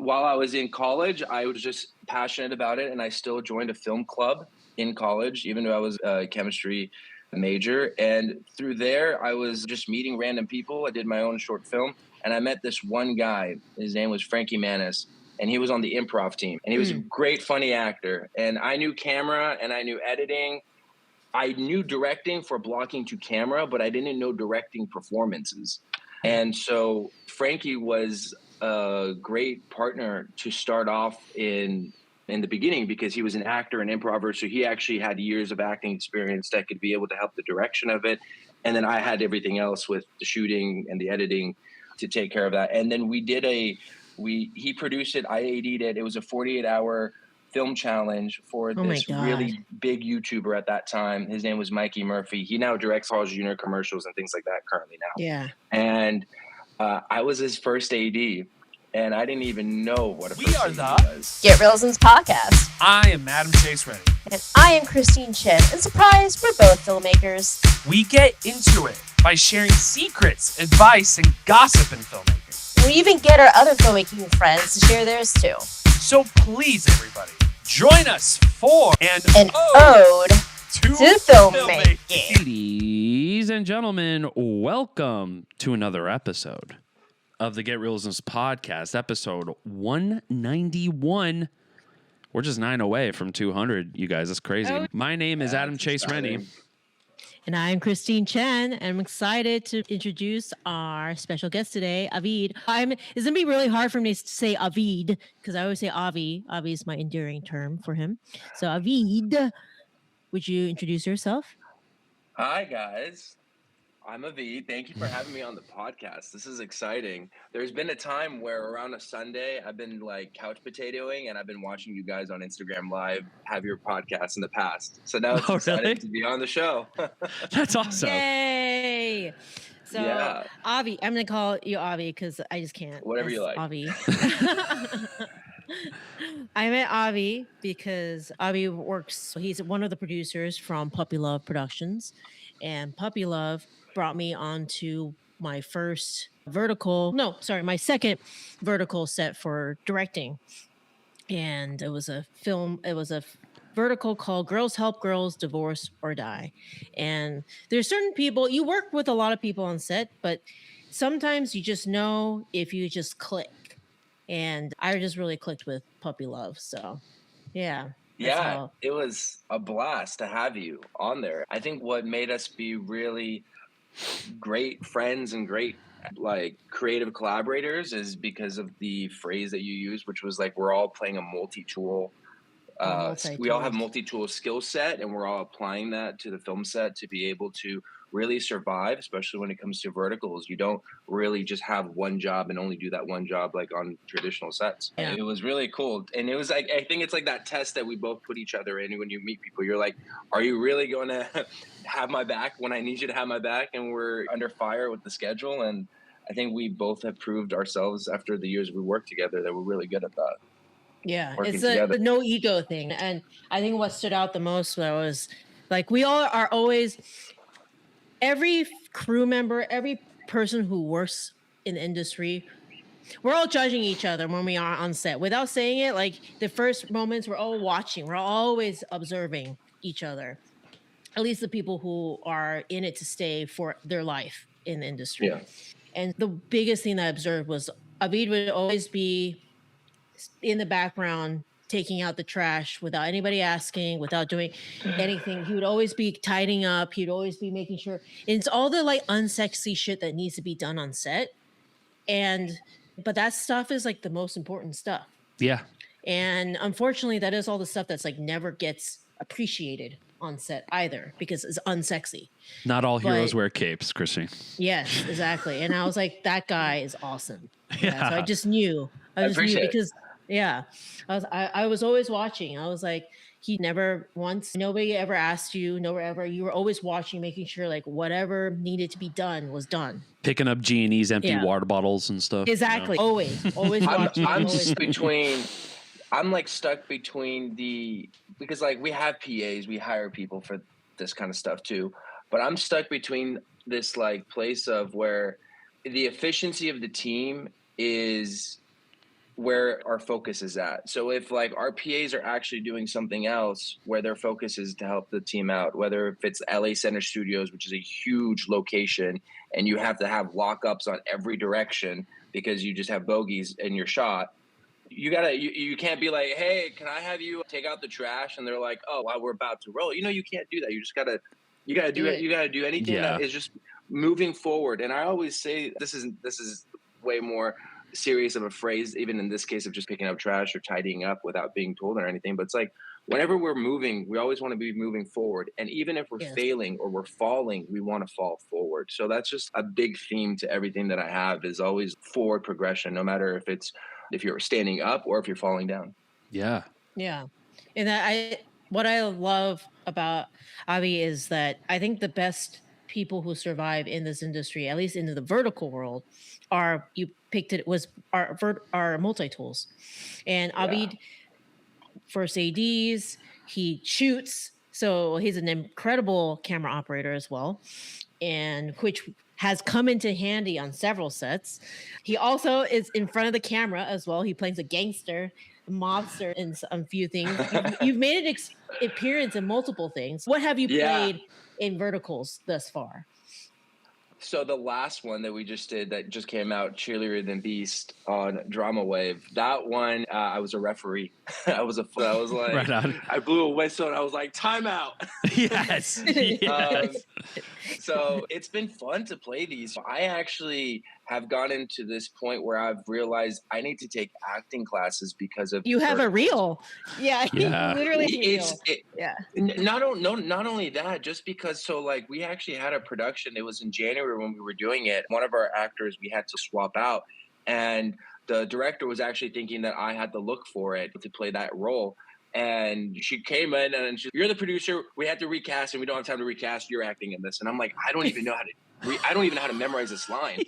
while I was in college, I was just passionate about it, and I still joined a film club in college, even though I was a chemistry major. And through there, I was just meeting random people. I did my own short film, and I met this one guy. His name was Frankie Manis, and he was on the improv team. And he was a great, funny actor. And I knew camera, and I knew editing. I knew directing for blocking to camera, but I didn't know directing performances. And so Frankie was a great partner to start off in the beginning, because he was an actor and improver. So he actually had years of acting experience that could be able to help the direction of it. And then I had everything else with the shooting and the editing to take care of that. And then he produced it. I AD'd it. It was a 48-hour film challenge for this really big YouTuber at that time. His name was Mikey Murphy. He now directs Carl's Jr. commercials and things like that currently now. Yeah. And I was his first AD, and I didn't even know what a We first are AD the was. Get Reelisms Podcast. I am Adam Chase Rani. And I am Christine Chen. And surprise, we're both filmmakers. We get into it by sharing secrets, advice, and gossip in filmmaking. We even get our other filmmaking friends to share theirs too. So please, everybody, join us for an ode to filmmaking. Ladies and gentlemen, welcome to another episode of the Get Reelisms Podcast, episode 191. We're just 9 away from 200, you guys. That's crazy. My name is Adam Chase Rani. And I'm Christine Chen, and I'm excited to introduce our special guest today, Avid. It's going to be really hard for me to say Avid, because I always say Avi. Avi is my endearing term for him. So Avid, would you introduce yourself? Hi, guys. I'm Avi. Thank you for having me on the podcast. This is exciting. There's been a time where around a Sunday, I've been like couch potatoing, and I've been watching you guys on Instagram Live have your podcast in the past. So now it's exciting to be on the show. That's awesome. Yay! So yeah. Avi, I'm going to call you Avi because I just can't. Whatever you like. Avi. I met Avi because Avi he's one of the producers from Puppy Love Productions, and Puppy Love brought me onto my second vertical set for directing. And it was a vertical called Girls Help Girls, Divorce or Die. And there's certain people, you work with a lot of people on set, but sometimes you just know if you just click. And I just really clicked with Puppy Love. So, yeah. Yeah, it was a blast to have you on there. I think what made us be really great friends and great like creative collaborators is because of the phrase that you used, which was like, we're all playing a multi-tool. We all have multi-tool skill set, and we're all applying that to the film set to be able to really survive, especially when it comes to verticals. You don't really just have one job and only do that one job like on traditional sets. Yeah. It was really cool. And it was like, I think it's like that test that we both put each other in when you meet people. You're like, are you really going to have my back when I need you to have my back? And we're under fire with the schedule. And I think we both have proved ourselves after the years we worked together that we're really good at that. Yeah, it's the no ego thing. And I think what stood out the most was like, we all are always, every crew member, every person who works in the industry, we're all judging each other when we are on set. Without saying it, like the first moments, we're all watching. We're always observing each other. At least the people who are in it to stay for their life in the industry. Yeah. And the biggest thing that I observed was Avid would always be in the background taking out the trash without anybody asking, without doing anything. He would always be tidying up. He'd always be making sure. And it's all the like unsexy shit that needs to be done on set. But that stuff is like the most important stuff. Yeah. And unfortunately, that is all the stuff that's like never gets appreciated on set either, because it's unsexy. Not all heroes wear capes, Chrissy. Yes, exactly. And I was like, that guy is awesome. Yeah. So I just knew. I knew because I was always watching. I was like, nobody ever asked you, you were always watching, making sure like whatever needed to be done was done. Picking up G&E's empty water bottles and stuff. Exactly. You know? Always watching. I'm like stuck between because like we have PAs, we hire people for this kind of stuff too, but I'm stuck between this like place of where the efficiency of the team is where our focus is at. So if like our PAs are actually doing something else where their focus is to help the team out, whether if it's LA Center Studios, which is a huge location, and you have to have lockups on every direction because you just have bogeys in your shot, you can't be like, hey, can I have you take out the trash? And they're like, oh, wow, we're about to roll. You can't do that. You just gotta do it. You gotta do anything that is just moving forward. And I always say this is way more serious of a phrase, even in this case of just picking up trash or tidying up without being told or anything. But it's like, whenever we're moving, we always want to be moving forward. And even if we're failing or we're falling, we want to fall forward. So that's just a big theme to everything that I have, is always forward progression, no matter if you're standing up or if you're falling down. Yeah. Yeah. And what I love about Avi is that I think the best people who survive in this industry, at least into the vertical world, are multi-tools. And Avid, first ADs, he shoots, so he's an incredible camera operator as well, and which has come into handy on several sets. He also is in front of the camera as well. He plays a gangster, a mobster in a few things. You've made an appearance in multiple things. What have you played in verticals thus far? So the last one that we just did that just came out, Cheerleader Than Beast on Drama Wave, that one, I was a referee. I was like, right on. I blew a whistle and I was like, timeout. Yes. So it's been fun to play these. I actually have gotten to this point where I've realized I need to take acting classes because of you have a reel. Yeah. Literally. Not only that, just because, so like we actually had a production. It was in January when we were doing it. One of our actors we had to swap out, and the director was actually thinking that I had to look for it to play that role. And she came in and you're the producer. We had to recast, and we don't have time to recast. You're acting in this. And I'm like, I don't even know how to memorize this line,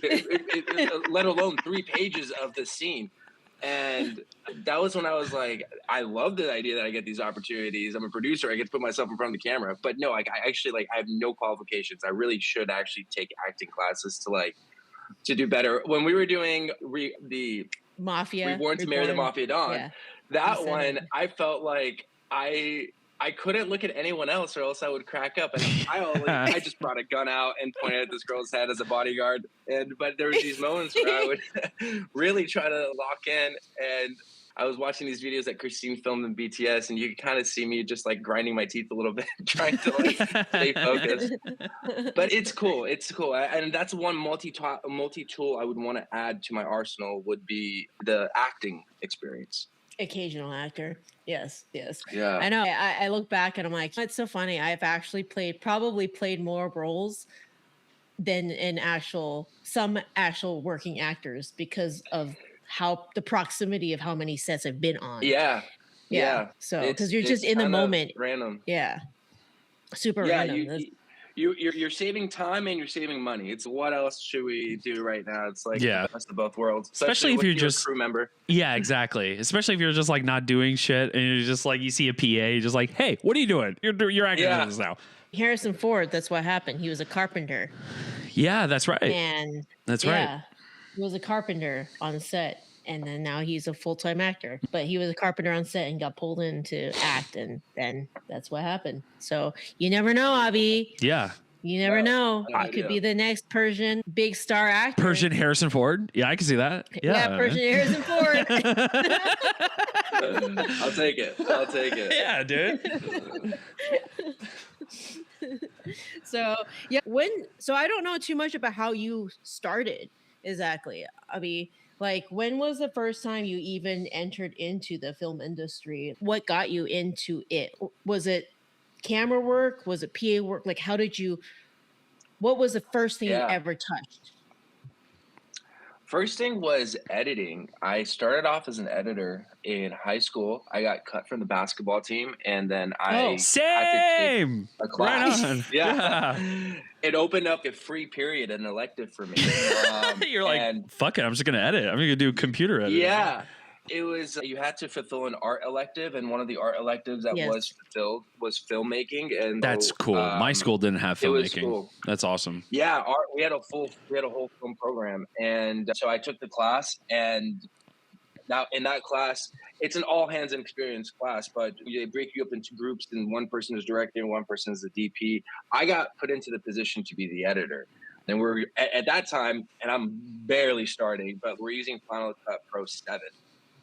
let alone 3 pages of the scene. And that was when I was like, I love the idea that I get these opportunities. I'm a producer. I get to put myself in front of the camera. But no, I actually I have no qualifications. I really should actually take acting classes to do better. When we were doing the Mafia, Reborn to Marry the Mafia Don, that one, I felt like I couldn't look at anyone else or else I would crack up. And I just brought a gun out and pointed at this girl's head as a bodyguard. But there was these moments where I would really try to lock in. And I was watching these videos that Christine filmed in BTS, and you could kind of see me just like grinding my teeth a little bit, trying to stay focused. But it's cool. It's cool. And that's one multi-tool I would want to add to my arsenal would be the acting experience. Occasional actor. Yes. Yeah. I know. I look back and I'm like, it's so funny. I've actually probably played more roles than some actual working actors because of how the proximity of how many sets I've been on. Yeah. So because you're just in the moment. Random. Yeah. Super random. You're saving time and you're saving money. It's what else should we do right now? It's like the best of both worlds. Especially if you're just a crew member. Yeah, exactly. Especially if you're just like not doing shit and you're just like, you see a PA, you're just like, hey, what are you doing? You're acting this now. Harrison Ford, that's what happened. He was a carpenter. Yeah, that's right. And that's right. He was a carpenter on set. And then now he's a full-time actor. But he was a carpenter on set and got pulled in to act. And then that's what happened. So you never know, Avi. Yeah. You never know. I could be the next Persian big star actor. Persian Harrison Ford? Yeah, I can see that. Yeah, Persian Harrison Ford. I'll take it. Yeah, dude. So I don't know too much about how you started exactly. I mean, like, when was the first time you even entered into the film industry? What got you into it? Was it camera work? Was it PA work? Like, what was the first thing you ever touched? First thing was editing. I started off as an editor in high school. I got cut from the basketball team, and then I had to take a class. Right on. Yeah. It opened up a free period, an elective for me. You're like, fuck it, I'm just going to edit. I'm going to do computer editing. Yeah. It was, you had to fulfill an art elective, and one of the art electives that was fulfilled was filmmaking. And that's cool. My school didn't have filmmaking. It was cool. That's awesome. Yeah, we had a whole film program, and so I took the class, and Now in that class, it's an all hands on experience class, but they break you up into groups, and one person is directing, one person is the DP. I got put into the position to be the editor. And we're at that time, and I'm barely starting, but we're using Final Cut Pro 7.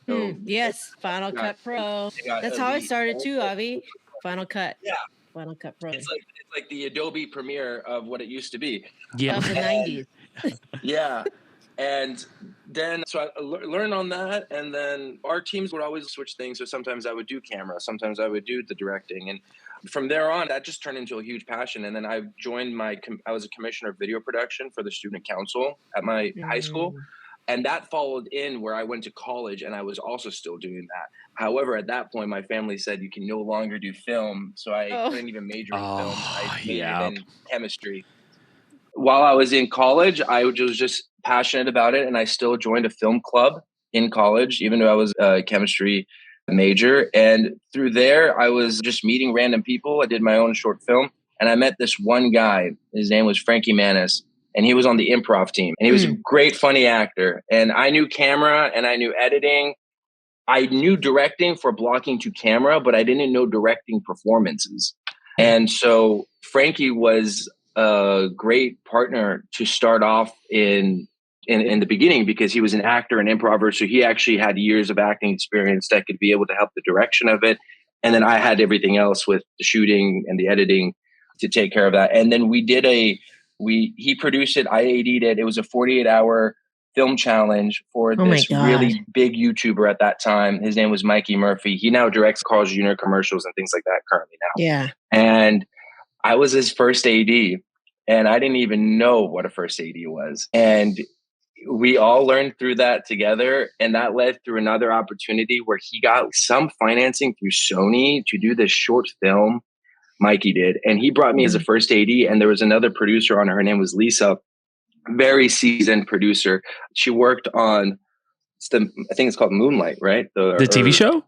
So yes, Final Cut Pro. That's how I started too, Avi. Final Cut. Yeah. Final Cut Pro. It's like the Adobe Premiere of what it used to be. Yeah. Of the 90s. Yeah. And then, so I learned on that. And then our teams would always switch things. So sometimes I would do camera, sometimes I would do the directing. And from there on, that just turned into a huge passion. And then I joined I was a commissioner of video production for the student council at my high school. And that followed in where I went to college, and I was also still doing that. However, at that point, my family said you can no longer do film. So I couldn't even major in film. I majored in chemistry. While I was in college, I was just passionate about it. And I still joined a film club in college, even though I was a chemistry major. And through there, I was just meeting random people. I did my own short film. And I met this one guy. His name was Frankie Manis. And he was on the improv team. And he was a great, funny actor. And I knew camera and I knew editing. I knew directing for blocking to camera, but I didn't know directing performances. And so Frankie was a great partner to start off in the beginning, because he was an actor and improver. So he actually had years of acting experience that could be able to help the direction of it. And then I had everything else with the shooting and the editing to take care of that. And then he produced it. I AD'd it. It was a 48-hour film challenge for this really big YouTuber at that time. His name was Mikey Murphy. He now directs Carl's Jr. commercials and things like that currently now. Yeah. And I was his first AD, and I didn't even know what a first AD was. And we all learned through that together. And that led through another opportunity where he got some financing through Sony to do this short film. Mikey did. And he brought me as a first AD. And there was another producer on her name was Lisa, very seasoned producer. She worked on, I think it's called Moonlight, right? The TV show?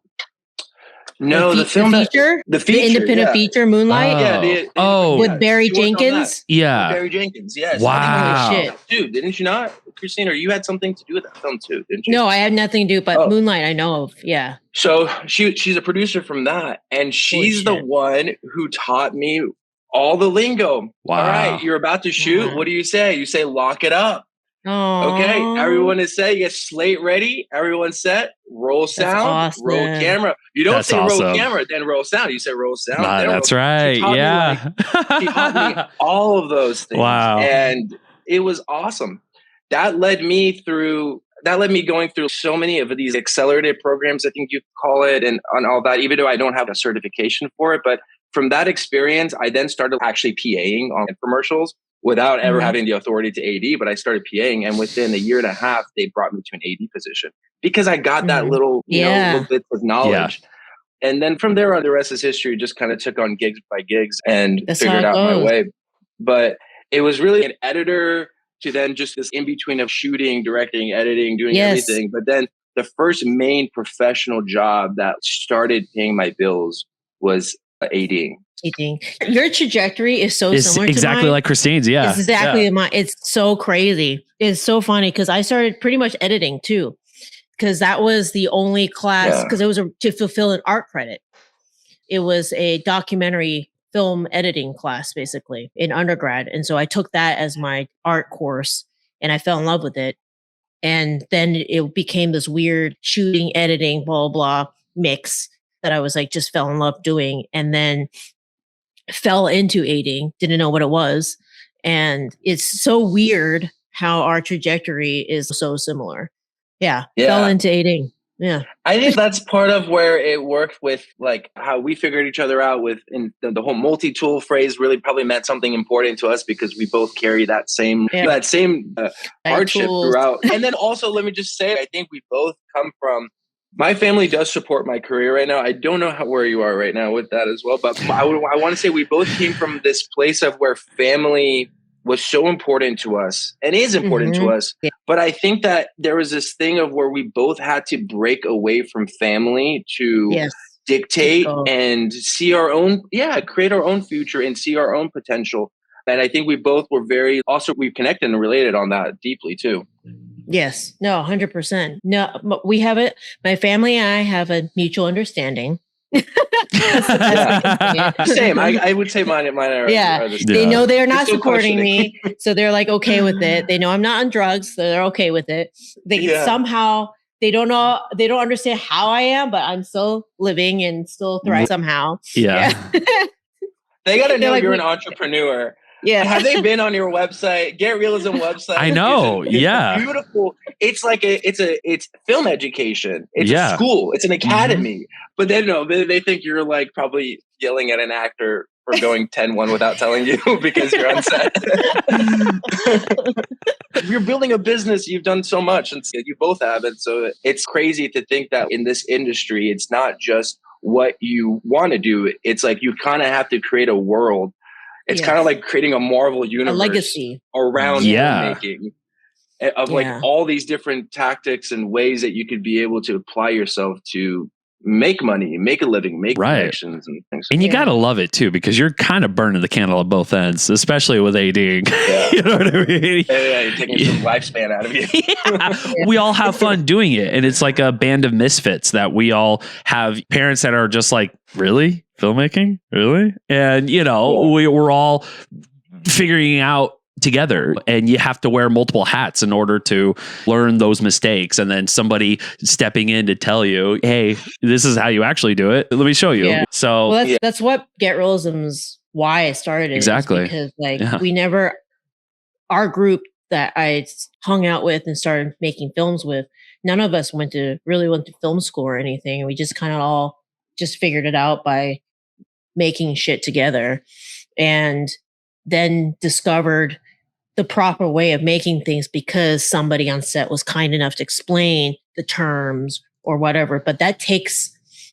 No, the film. The feature? The independent feature, Moonlight? With Barry Jenkins? Yeah. Barry Jenkins, yes. Wow. Holy shit. Dude, didn't you not? Christina, you had something to do with that film too, didn't you? No, I had nothing to do, but Moonlight I know of, yeah. So she's a producer from that, and she's the one who taught me all the lingo. Wow. All right, you're about to shoot. What do you say? You say, lock it up. Oh. Okay, everyone is set. You get slate ready. Everyone's set. Roll sound. Roll camera. You don't say roll camera, then roll sound. You say roll sound. That's right. Yeah. She taught me all of those things. Wow. And it was awesome. That led me going through so many of these accelerated programs, I think you call it, and on all that, even though I don't have a certification for it. But from that experience, I then started actually PAing on infomercials without ever having the authority to AD, but I started PAing, and within a year and a half, they brought me to an AD position because I got that little bit of knowledge. Yeah. And then from there on, the rest is history. Just kind of took on gigs by gigs and figured out my way. But it was really an editor to then just this in between of shooting, directing, editing, doing everything. But then the first main professional job that started paying my bills was ADing. Your trajectory is so similar exactly to mine. Like Christine's. Yeah. It's exactly mine. It's so crazy. It's so funny because I started pretty much editing too, because that was the only class, because it was to fulfill an art credit. It was a documentary film editing class basically in undergrad. And so I took that as my art course and I fell in love with it. And then it became this weird shooting, editing, blah, blah, mix that I was like, just fell in love doing. And then fell into ADing, didn't know what it was. And it's so weird how our trajectory is so similar. Yeah. Fell into ADing. Yeah. I think that's part of where it worked with like how we figured each other out with in the whole multi-tool phrase really probably meant something important to us because we both carry that same hardship throughout. And then also, let me just say, I think we both come from, my family does support my career right now. I don't know where you are right now with that as well, but I want to say we both came from this place of where family was so important to us and is important to us. Yeah. But I think that there was this thing of where we both had to break away from family to dictate and see our own, create our own future and see our own potential. And I think we both were we've connected and related on that deeply too. Yes. No, 100%. No, we have it. My family and I have a mutual understanding. That's the best I can say. Same. I would say mine are the same. They know they're not supporting me, so they're like okay with it. They know I'm not on drugs, so they're okay with it. Somehow they don't understand how I am, but I'm still living and still thriving somehow. Yeah. They got to know you're an entrepreneur. Yeah. Have they been on your website? Get Realism website. I know. It's beautiful. It's like it's film education. It's a school. It's an academy. Mm-hmm. But they think you're like probably yelling at an actor for going 10-1 without telling you because you're on set. You're building a business. You've done so much, and you both have. And so it's crazy to think that in this industry, it's not just what you want to do. It's like you kind of have to create a world. It's kind of like creating a Marvel universe, a legacy around filmmaking of like all these different tactics and ways that you could be able to apply yourself to make money, make a living, make connections and things. And you got to love it too, because you're kind of burning the candle at both ends, especially with ADing. You know what I mean? You're taking some lifespan out of you. We all have fun doing it. And it's like a band of misfits that we all have parents that are just like, really? Filmmaking? Really? And, we're all figuring out together, and you have to wear multiple hats in order to learn those mistakes. And then somebody stepping in to tell you, hey, this is how you actually do it. Let me show you. Yeah. So that's what Get Reelisms, why I started it. Exactly. Because our group that I hung out with and started making films with, none of us went to film school or anything. We just kind of all just figured it out by making shit together, and then discovered the proper way of making things because somebody on set was kind enough to explain the terms or whatever. But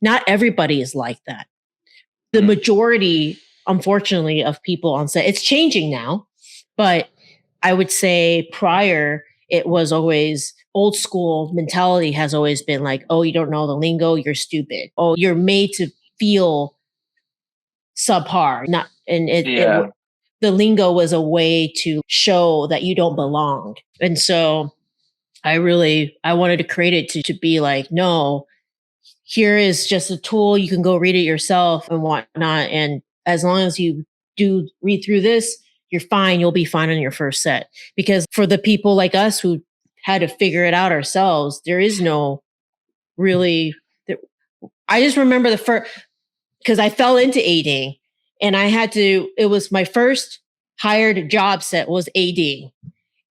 not everybody is like that. The majority, unfortunately, of people on set, it's changing now, but I would say prior, it was always old school mentality has always been like, oh, you don't know the lingo, you're stupid. Oh, you're made to feel subpar. The lingo was a way to show that you don't belong. And so I wanted to create it to be like, no, here is just a tool. You can go read it yourself and whatnot. And as long as you do read through this, you're fine. You'll be fine on your first set. Because for the people like us who had to figure it out ourselves, there is no really. I just remember because I fell into ADing, and it was my first hired job set was AD.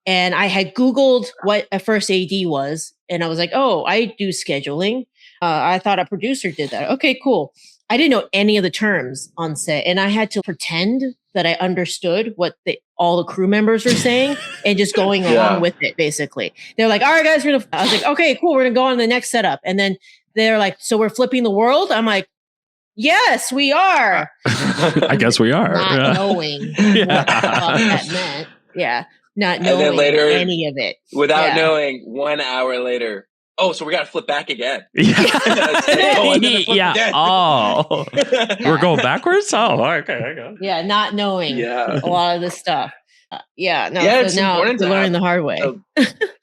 And I had Googled what a first AD was. And I was like, oh, I do scheduling. I thought a producer did that. Okay, cool. I didn't know any of the terms on set. And I had to pretend that I understood what all the crew members were saying and just going along with it, basically. They're like, all right, guys, I was like, okay, cool. We're going to go on to the next setup. And then they're like, so we're flipping the world? I'm like, yes, we are. I guess we are. Not knowing what that meant. Yeah. Not knowing any of it. Without knowing, 1 hour later, oh, so we got to flip back again. Oh, we're going backwards? Oh, okay. Yeah, not knowing a lot of this stuff. It's important to learn the hard way.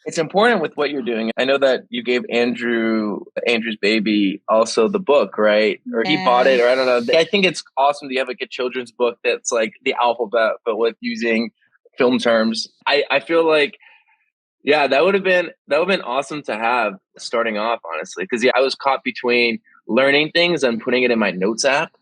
It's important with what you're doing. I know that you gave Andrew's baby also the book, right? Or he bought it, or I don't know. I think it's awesome that you have like a children's book that's like the alphabet, but with using film terms. I feel like, that would have been awesome to have starting off, honestly, because I was caught between learning things and putting it in my notes app.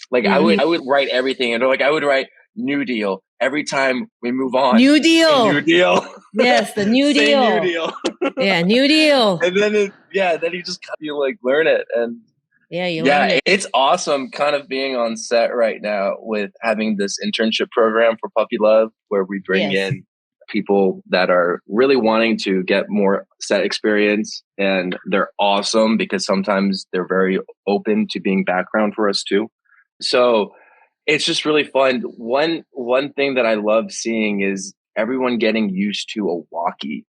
Like I would write everything, and like I would write New Deal every time we move on. New Deal. New Deal. Yes, the New Deal. New Deal. Yeah, New Deal. And then then you just like learn it, and you learn it. It's awesome kind of being on set right now with having this internship program for Puppy Love, where we bring in people that are really wanting to get more set experience, and they're awesome because sometimes they're very open to being background for us too. So it's just really fun. One thing that I love seeing is everyone getting used to a walkie.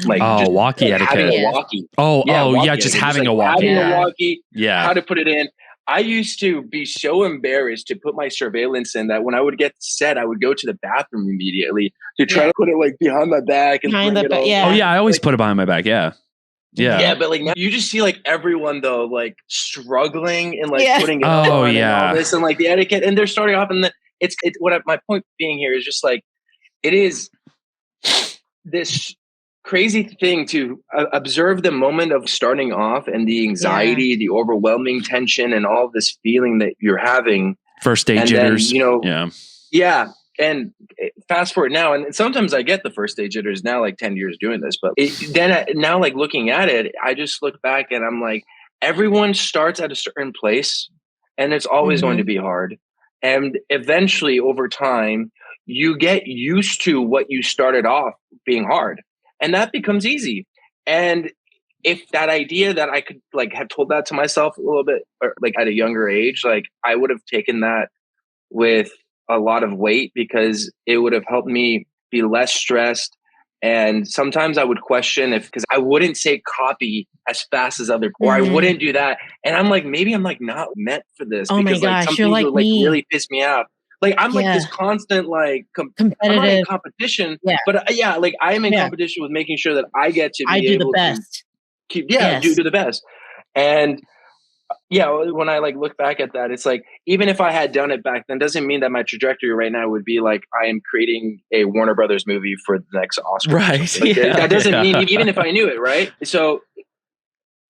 Like walkie etiquette. Having a walkie. Walkie just having a walkie. Having a walkie. Yeah. How to put it in. I used to be so embarrassed to put my surveillance in that when I would get set, I would go to the bathroom immediately to try to put it like behind my back and behind bring it all. Yeah. Oh yeah, I always put it behind my back. Yeah. Yeah, but like now you just see like everyone though like struggling and like putting it on and all this and like the etiquette, and they're starting off, and it's my point being here is just like it is this crazy thing to observe the moment of starting off and the anxiety, the overwhelming tension, and all this feeling that you're having. First day jitters, and fast forward now, and sometimes I get the first day jitters now, like 10 years doing this, but now like looking at it, I just look back and I'm like, everyone starts at a certain place and it's always going to be hard. And eventually over time, you get used to what you started off being hard, and that becomes easy. And if that idea that I could like have told that to myself a little bit, or like at a younger age, like I would have taken that with a lot of weight, because it would have helped me be less stressed. And sometimes I would question because I wouldn't say copy as fast as other, or I wouldn't do that. And I'm like, maybe I'm like not meant for this, because like some things would like really piss me off. Like I'm like this constant like competitive. I'm not in competition, but like I am in competition with making sure that I get to be able to keep do the best. And when I like look back at that, it's like, even if I had done it back then, doesn't mean that my trajectory right now would be like I am creating a Warner Brothers movie for the next Oscar. Right. Like, that doesn't mean, even if I knew it, right? So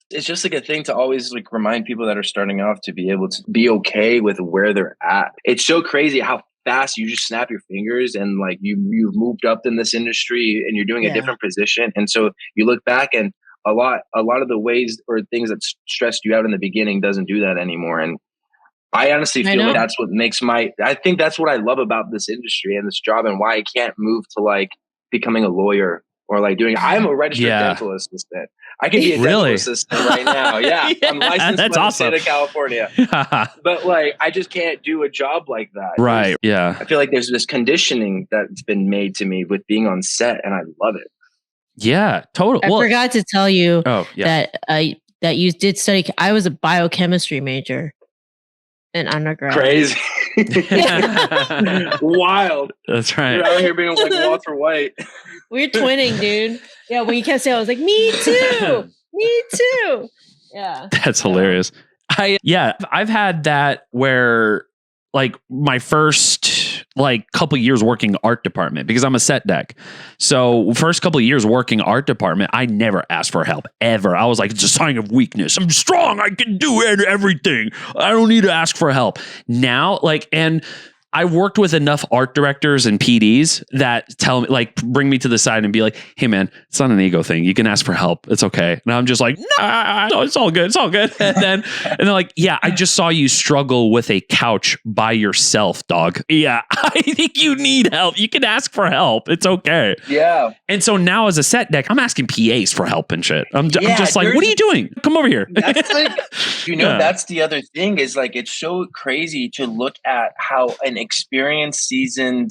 it's just like a thing to always like remind people that are starting off to be able to be okay with where they're at. It's so crazy how fast you just snap your fingers and like you've moved up in this industry and you're doing a different position. And so you look back and a lot of the ways or things that stressed you out in the beginning doesn't do that anymore. And I honestly feel like that's what makes I think that's what I love about this industry and this job, and why I can't move to like becoming a lawyer or like I'm a registered dental assistant. I can be a dental assistant right now. Yeah. I'm licensed by the state of California. But like, I just can't do a job like that. Right. Yeah. I feel like there's this conditioning that's been made to me with being on set, and I love it. Yeah, totally. I forgot to tell you that you did study. I was a biochemistry major in undergrad. Crazy. Wild. That's right. You're out here being like Walter White. We're twinning, dude. Yeah, when you kept saying, I was like, me too. Me too. Yeah. That's hilarious. I've had that where like my first like couple years working art department, because I'm a set deck. So first couple of years working art department, I never asked for help ever. I was like, it's a sign of weakness. I'm strong. I can do everything. I don't need to ask for help. Now, like, and I worked with enough art directors and PDs that tell me, like, bring me to the side and be like, hey man, it's not an ego thing. You can ask for help. It's okay. And I'm just like, no, it's all good. It's all good. And they're like, yeah, I just saw you struggle with a couch by yourself, dog. Yeah, I think you need help. You can ask for help. It's okay. Yeah. And so now as a set deck, I'm asking PAs for help and shit. I'm just like, what are you doing? Come over here. That's like, that's the other thing is like, it's so crazy to look at how an experienced, seasoned,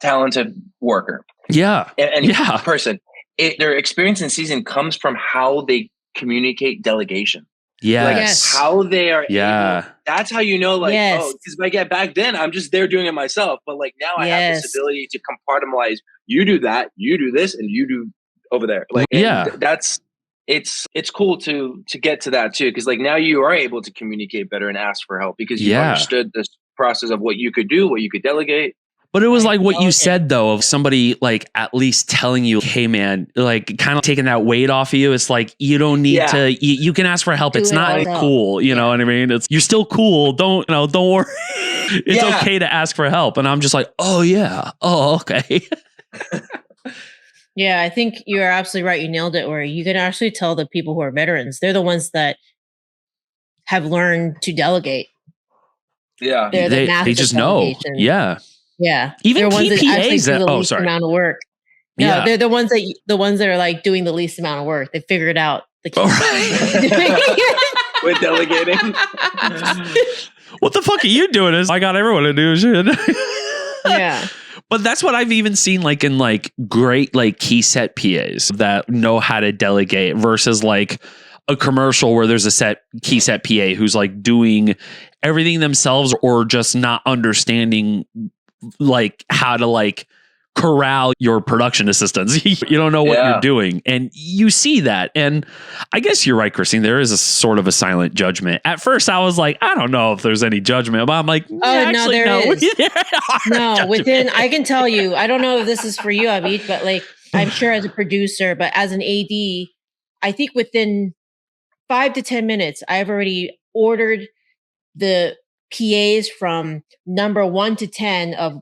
talented worker. Person. Their experience and season comes from how they communicate delegation. How they are able, that's how you know, like, because back then I'm just there doing it myself. But like now I have this ability to compartmentalize. You do that, you do this, and you do over there. Like, it's cool to get to that too. Because like now you are able to communicate better and ask for help because you understood this process of what you could do, what you could delegate. But it was like what you said though, of somebody like at least telling you, hey man, like kind of taking that weight off of you. It's like, you don't need to, you can ask for help. It's not cool. You know what I mean? You're still cool. Don't worry. It's okay to ask for help. And I'm just like, oh yeah. Oh, okay. Yeah, I think you're absolutely right. You nailed it. Where you can actually tell the people who are veterans, they're the ones that have learned to delegate. Yeah. They just know. Yeah. Yeah. Even they're ones TPAs that actually do the least amount of work. No, they're the ones that are like doing the least amount of work. They figured out the key. With delegating. What the fuck are you doing? I got everyone to do shit. Yeah. But that's what I've even seen like in like great like key set PAs that know how to delegate versus like a commercial where there's a key set PA who's like doing everything themselves or just not understanding like how to like corral your production assistants. You don't know what you're doing. And you see that. And I guess you're right, Christine. There is a sort of a silent judgment. At first I was like, I don't know if there's any judgment, but I'm like, no, there is. No, within, I can tell you, I don't know if this is for you, Avid, but like, I'm sure as a producer, but as an AD, I think within 5 to 10 minutes, I've already ordered the PAs from number 1 to 10 of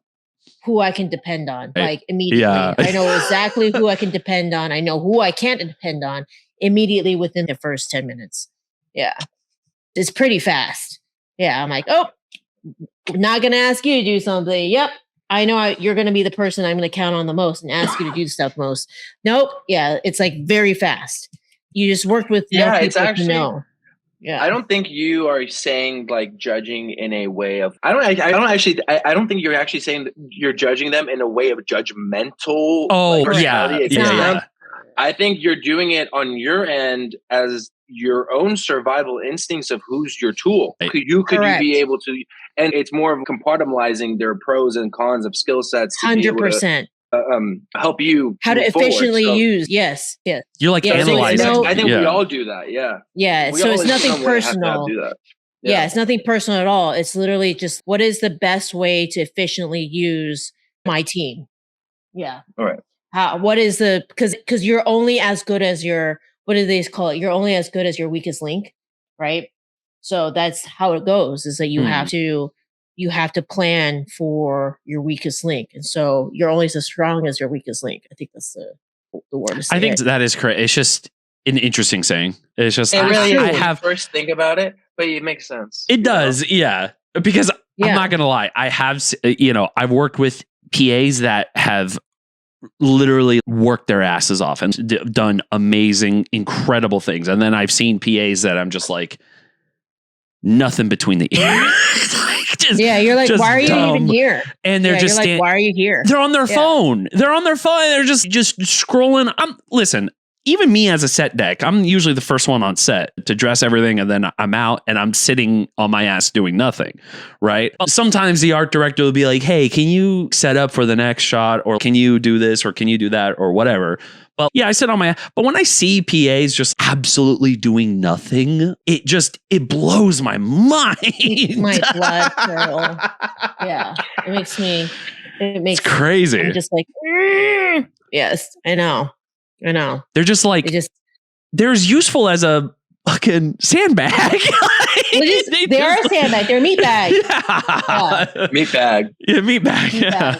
who I can depend on, like immediately. Yeah. I know exactly who I can depend on. I know who I can't depend on immediately within the first 10 minutes. Yeah. It's pretty fast. Yeah. I'm like, oh, not going to ask you to do something. Yep. I know you're going to be the person I'm going to count on the most and ask you to do stuff most. Nope. Yeah. It's like very fast. You just worked with more people it's actually, to know. Yeah. I don't think you are saying like judging in a way of I don't think you're actually saying that you're judging them in a way of judgmental. Oh, like, yeah. I think you're doing it on your end as your own survival instincts of who's your tool. Could you be able to, and it's more of compartmentalizing their pros and cons of skill sets. 100%. Help you how to efficiently use. Yes. You're like analyzing. I think we all do that. Yeah. So it's nothing personal. Yeah, it's nothing personal at all. It's literally just what is the best way to efficiently use my team. Yeah. All right. What is the because you're only as good as your, what do they call it? You're only as good as your weakest link, right? So that's how it goes. Is that you have to plan for your weakest link, and so you're only as strong as your weakest link. I think that's the word to say. I think that is correct. It's just an interesting saying. It's just I have first think about it, but it makes sense. It does, yeah. Because I'm not gonna lie, I have I've worked with PAs that have literally worked their asses off and done amazing, incredible things, and then I've seen PAs that I'm just like nothing between the ears. You're like, why are you even here? And they're just like, why are you here? They're on their phone. They're on their phone. They're just scrolling. Listen, even me as a set deck, I'm usually the first one on set to dress everything, and then I'm out and I'm sitting on my ass doing nothing, right? Sometimes the art director will be like, hey, can you set up for the next shot, or can you do this, or can you do that, or whatever. Well, yeah, I sit on my ass. But when I see PAs just absolutely doing nothing, it blows my mind. My blood curdle. Yeah, it's crazy. I'm just like, yes, I know. They're just like, they're as useful as a fucking sandbag. They are a sandbag. They're a meat bag. Yeah. Meat bag. Yeah, meat bag. Yeah.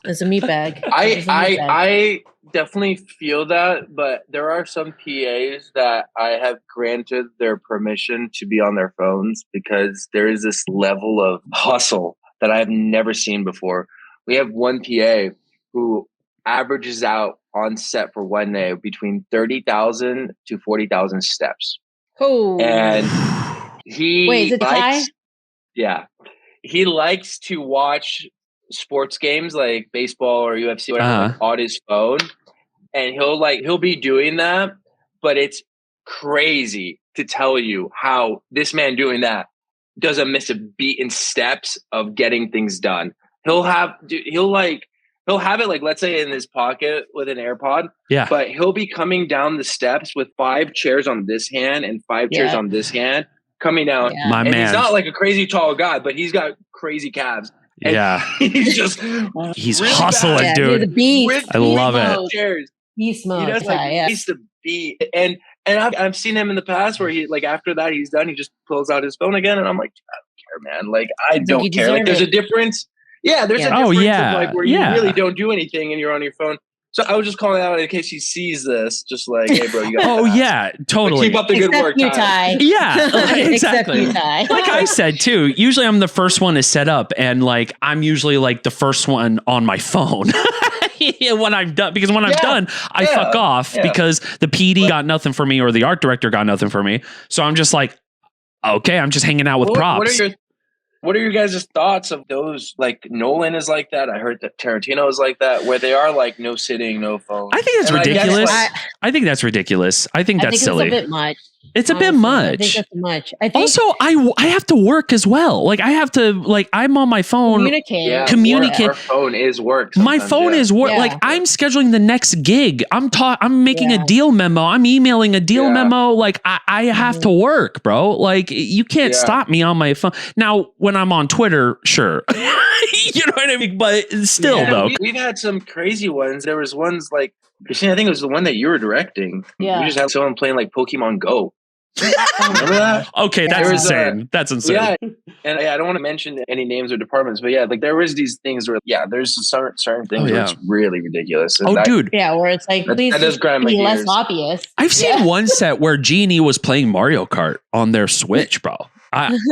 It's a meat bag. I definitely feel that, but there are some PAs that I have granted their permission to be on their phones because there is this level of hustle that I have never seen before. We have one PA who averages out on set for one day between 30,000 to 40,000 steps. Oh, and is it Ty? Yeah, he likes to watch sports games like baseball or UFC, whatever, on his phone, and he'll be doing that. But it's crazy to tell you how this man doing that doesn't miss a beat in steps of getting things done. He'll have it, like, let's say in his pocket with an AirPod. Yeah. But he'll be coming down the steps with 5 chairs on this hand and 5 chairs on this hand coming down. Yeah. My man. He's not like a crazy tall guy, but he's got crazy calves. And he's really hustling, bad. dude. The beast. I love it. Chairs. Beast mode. He does he's the beat. And I've seen him in the past where he, like, after that he's done, he just pulls out his phone again, and I'm like, I don't care, man. Like, I don't care. Like, there's a difference. Yeah, there's a difference of, like, where you really don't do anything and you're on your phone. So I was just calling out in case he sees this, just like, hey, bro, you got yeah, totally. But keep up the good work, Ty. Yeah, exactly. You, Ty. Like I said, too, usually I'm the first one to set up, and, like, I'm usually, like, the first one on my phone. When I'm done, because when I'm done, I fuck off because the PD got nothing for me or the art director got nothing for me. So I'm just like, okay, I'm just hanging out with props. What are your guys' thoughts of those? Like, Nolan is like that. I heard that Tarantino is like that, where they are like no sitting, no phone. I think that's ridiculous. I think that's ridiculous. I think that's silly. It's a bit much. It's a bit much. I think that's much. Also, I have to work as well. Like I have to, like I'm on my phone. Communicate. Our phone is work. My phone is work. Yeah. Like I'm scheduling the next gig. I'm making a deal memo. I'm emailing a deal memo. Like I have to work, bro. Like you can't stop me on my phone. Now, when I'm on Twitter, sure. You know what I mean? But still, though. We've had some crazy ones. There was ones like, Christine, I think it was the one that you were directing. Yeah. We just had someone playing like Pokemon Go. Remember that? Okay, that's insane. That's insane. Yeah, and I don't want to mention any names or departments, but like there was these things where there's certain things where it's really ridiculous. And dude. Yeah, where it's like, please that does grind my be less gears. obvious. I've seen one set where G&E was playing Mario Kart on their Switch, bro.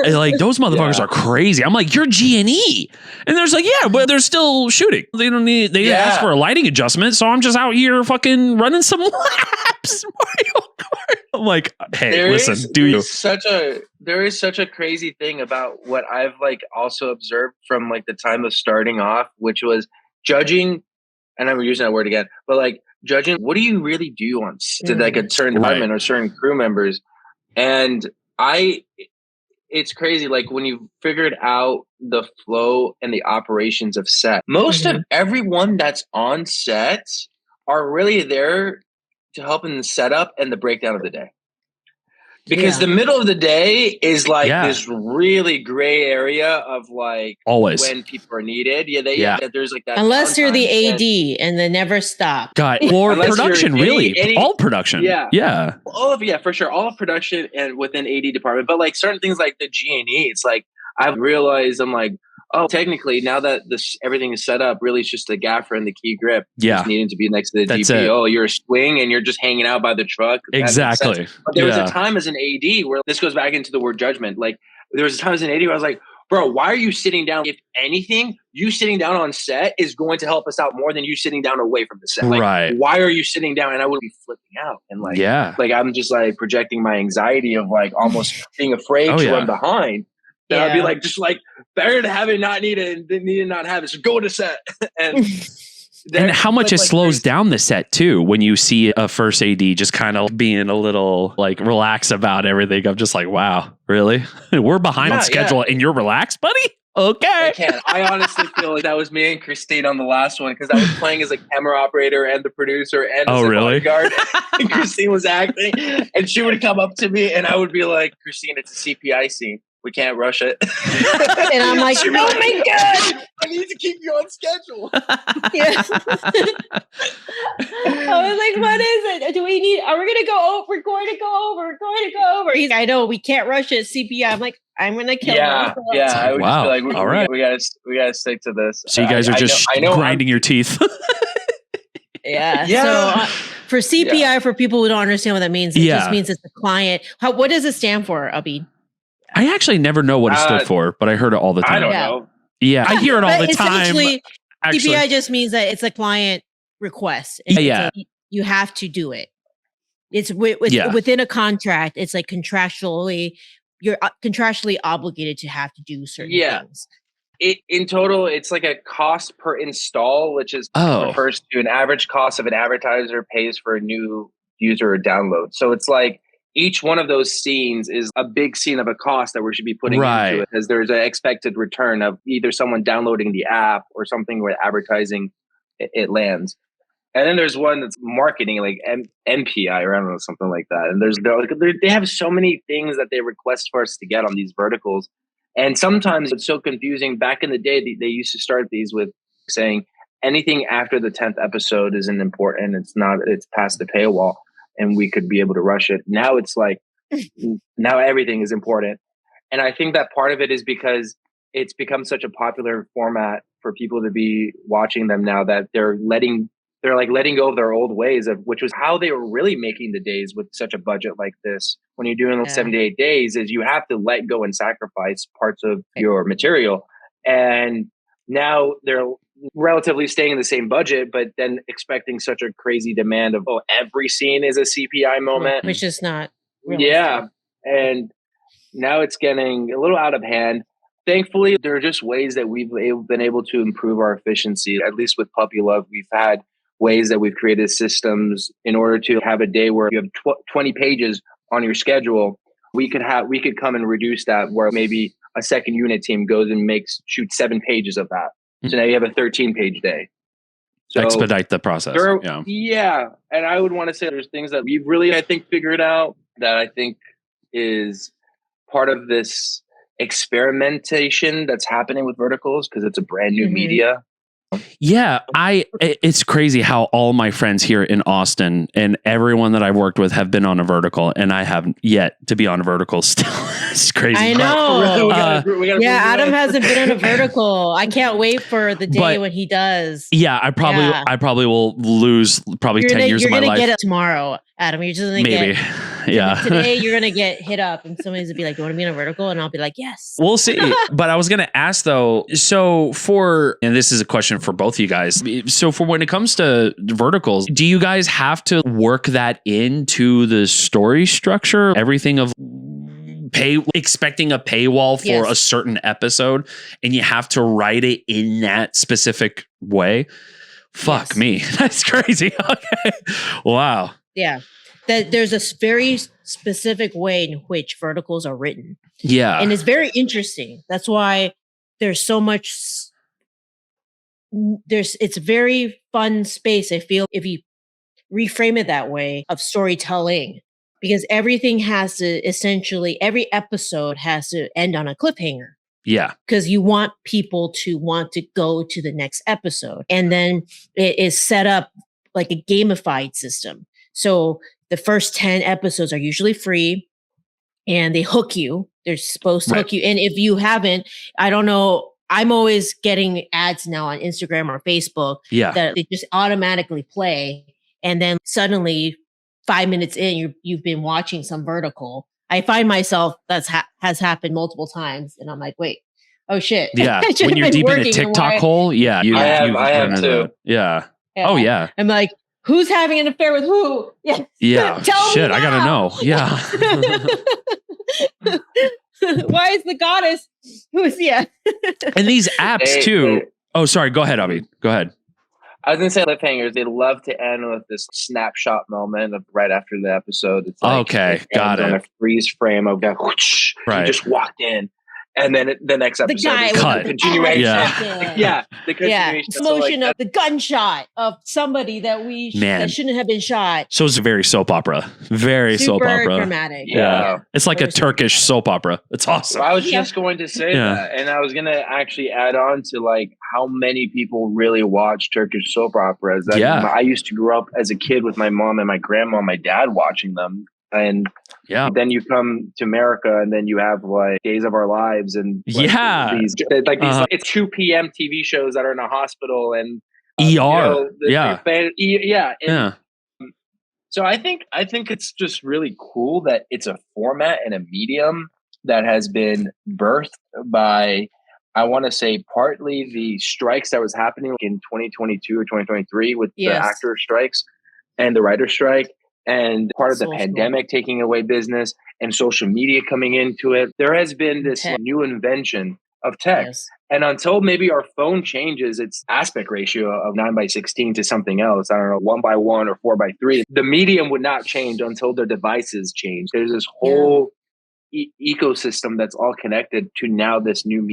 Like those motherfuckers are crazy. I'm like, you're G&E, and there's like, yeah, but they're still shooting. They don't need. They ask for a lighting adjustment, so I'm just out here fucking running some laps. Mario Kart. I'm like, hey, there is such a crazy thing about what I've like also observed from like the time of starting off, which was judging. And I'm using that word again, but like judging. What do you really do on to like a certain department or certain crew members? And it's crazy. Like when you figured out the flow and the operations of set, most of everyone that's on set are really there to help in the setup and the breakdown of the day. Because the middle of the day is like this really gray area of like always when people are needed. There's like that. Unless you're the AD and they never stop. God, or production, really. All production. Yeah. For sure. All of production and within AD department. But like certain things like the G&E, it's like I've realized I'm like, oh, technically now that everything is set up, really it's just the gaffer and the key grip. Just needing to be next to the DP. Oh, you're a swing and you're just hanging out by the truck. Exactly. But there was a time as an AD where this goes back into the word judgment. Like there was a time as an AD where I was like, bro, why are you sitting down? If anything, you sitting down on set is going to help us out more than you sitting down away from the set. Like, why are you sitting down? And I would be flipping out. And like I'm just like projecting my anxiety of like almost being afraid to run behind. Then I'd be like, just like better to have it not need it than need to not have it. So go to set. And how much it slows down the set too when you see a first AD just kind of being a little like relaxed about everything. I'm just like, wow, really? We're behind on schedule and you're relaxed, buddy? Okay. I honestly feel like that was me and Christine on the last one because I was playing as a camera operator and the producer and as a bodyguard. And Christine was acting and she would come up to me and I would be like, Christine, it's a CPI scene. We can't rush it. And I'm like, oh my God. I need to keep you on schedule. I was like, what is it? Are we going to go over? We're going to go over. He's like, I know, we can't rush it. CPI. I'm like, I'm going to kill him. Yeah. I would just be like, all right. We gotta stick to this. So you guys are just grinding your teeth. Yeah. So for CPI, for people who don't understand what that means, it just means it's the client. What does it stand for, Avi? I actually never know what it stood for, but I heard it all the time. I don't know. Yeah, I hear it all the time. CPI just means that it's a client request. You have to do it. It's within a contract. It's like you're contractually obligated to have to do certain things. In total, it's like a cost per install, which is refers to an average cost of an advertiser pays for a new user or download. So it's like each one of those scenes is a big scene of a cost that we should be putting into it because there's an expected return of either someone downloading the app or something where advertising it lands. And then there's one that's marketing, like NPI or I don't know, something like that. And they have so many things that they request for us to get on these verticals. And sometimes it's so confusing. Back in the day, they used to start these with saying anything after the 10th episode isn't important. It's past the paywall. And we could be able to rush it. Now it's like, now everything is important. And I think that part of it is because it's become such a popular format for people to be watching them now that they're letting go of their old ways of which was how they were really making the days with such a budget like this. When you're doing 78 days is you have to let go and sacrifice parts of your material. And now they're relatively staying in the same budget, but then expecting such a crazy demand of, every scene is a CPI moment. Which is not realistic. Yeah. And now it's getting a little out of hand. Thankfully, there are just ways that we've been able to improve our efficiency. At least with Puppy Love, we've had ways that we've created systems in order to have a day where you have 20 pages on your schedule, we could come and reduce that where maybe a second unit team goes and shoots 7 pages of that. So now you have a 13-page day. So expedite the process. Yeah. And I would want to say there's things that we've really, I think, figured out that I think is part of this experimentation that's happening with verticals because it's a brand new media. Yeah, it's crazy how all my friends here in Austin and everyone that I've worked with have been on a vertical, and I have yet to be on a vertical still. It's crazy. I know. Adam hasn't been on a vertical. I can't wait for the day when he does. Yeah, I probably will lose 10 years of my life. You're gonna get it tomorrow, Adam. You're just gonna maybe. Today you're gonna get hit up, and somebody's gonna be like, "Do you want to be on a vertical?" And I'll be like, "Yes." We'll see. But I was gonna ask though. So and this is a question for both of you guys. So for when it comes to verticals, do you guys have to work that into the story structure? Everything of expecting a paywall for a certain episode, and you have to write it in that specific way. Fuck me, that's crazy. Okay, wow. Yeah. That there's a very specific way in which verticals are written. Yeah. And it's very interesting. That's why there's so much, it's a very fun space, I feel, if you reframe it that way, of storytelling, because everything has to every episode has to end on a cliffhanger. Yeah. Because you want people to want to go to the next episode. And then it is set up like a gamified system. So the first 10 episodes are usually free and they hook you. They're supposed to hook you. And if you haven't, I don't know, I'm always getting ads now on Instagram or Facebook that they just automatically play. And then suddenly 5 minutes in, you've been watching some vertical. I find myself has happened multiple times. And I'm like, wait, oh shit. Yeah. When you're deep in a TikTok hole. Yeah. I have too. Yeah. Oh yeah. I'm like, who's having an affair with who? Yeah. Yeah. Shit, I gotta know. Yeah. Why is the goddess who's And these apps too. Oh, sorry. Go ahead, Avi. Go ahead. I was gonna say cliffhangers. They love to end with this snapshot moment of right after the episode. It's like got it. On a freeze frame of whoosh, you just walked in. And then the next episode is the continuation. The continuation. Slow motion of the gunshot of somebody that that shouldn't have been shot. So it's very soap opera. Very soap opera. Dramatic. Yeah. It's like a Turkish soap opera. It's awesome. I was just going to say that. And I was going to actually add on to like how many people really watch Turkish soap operas. I used to grow up as a kid with my mom and my grandma and my dad watching them. And then you come to America and then you have like Days of Our Lives and these it's 2 p.m. TV shows that are in a hospital and ER. So I think it's just really cool that it's a format and a medium that has been birthed by, I want to say, partly the strikes that was happening in 2022 or 2023 with the actor strikes and the writer strike. And part of the pandemic taking away business and social media coming into it. There has been this new invention of tech. Yes. And until maybe our phone changes its aspect ratio of 9:16 to something else, I don't know, 1:1 or 4:3, the medium would not change until their devices change. There's this whole ecosystem that's all connected to now this new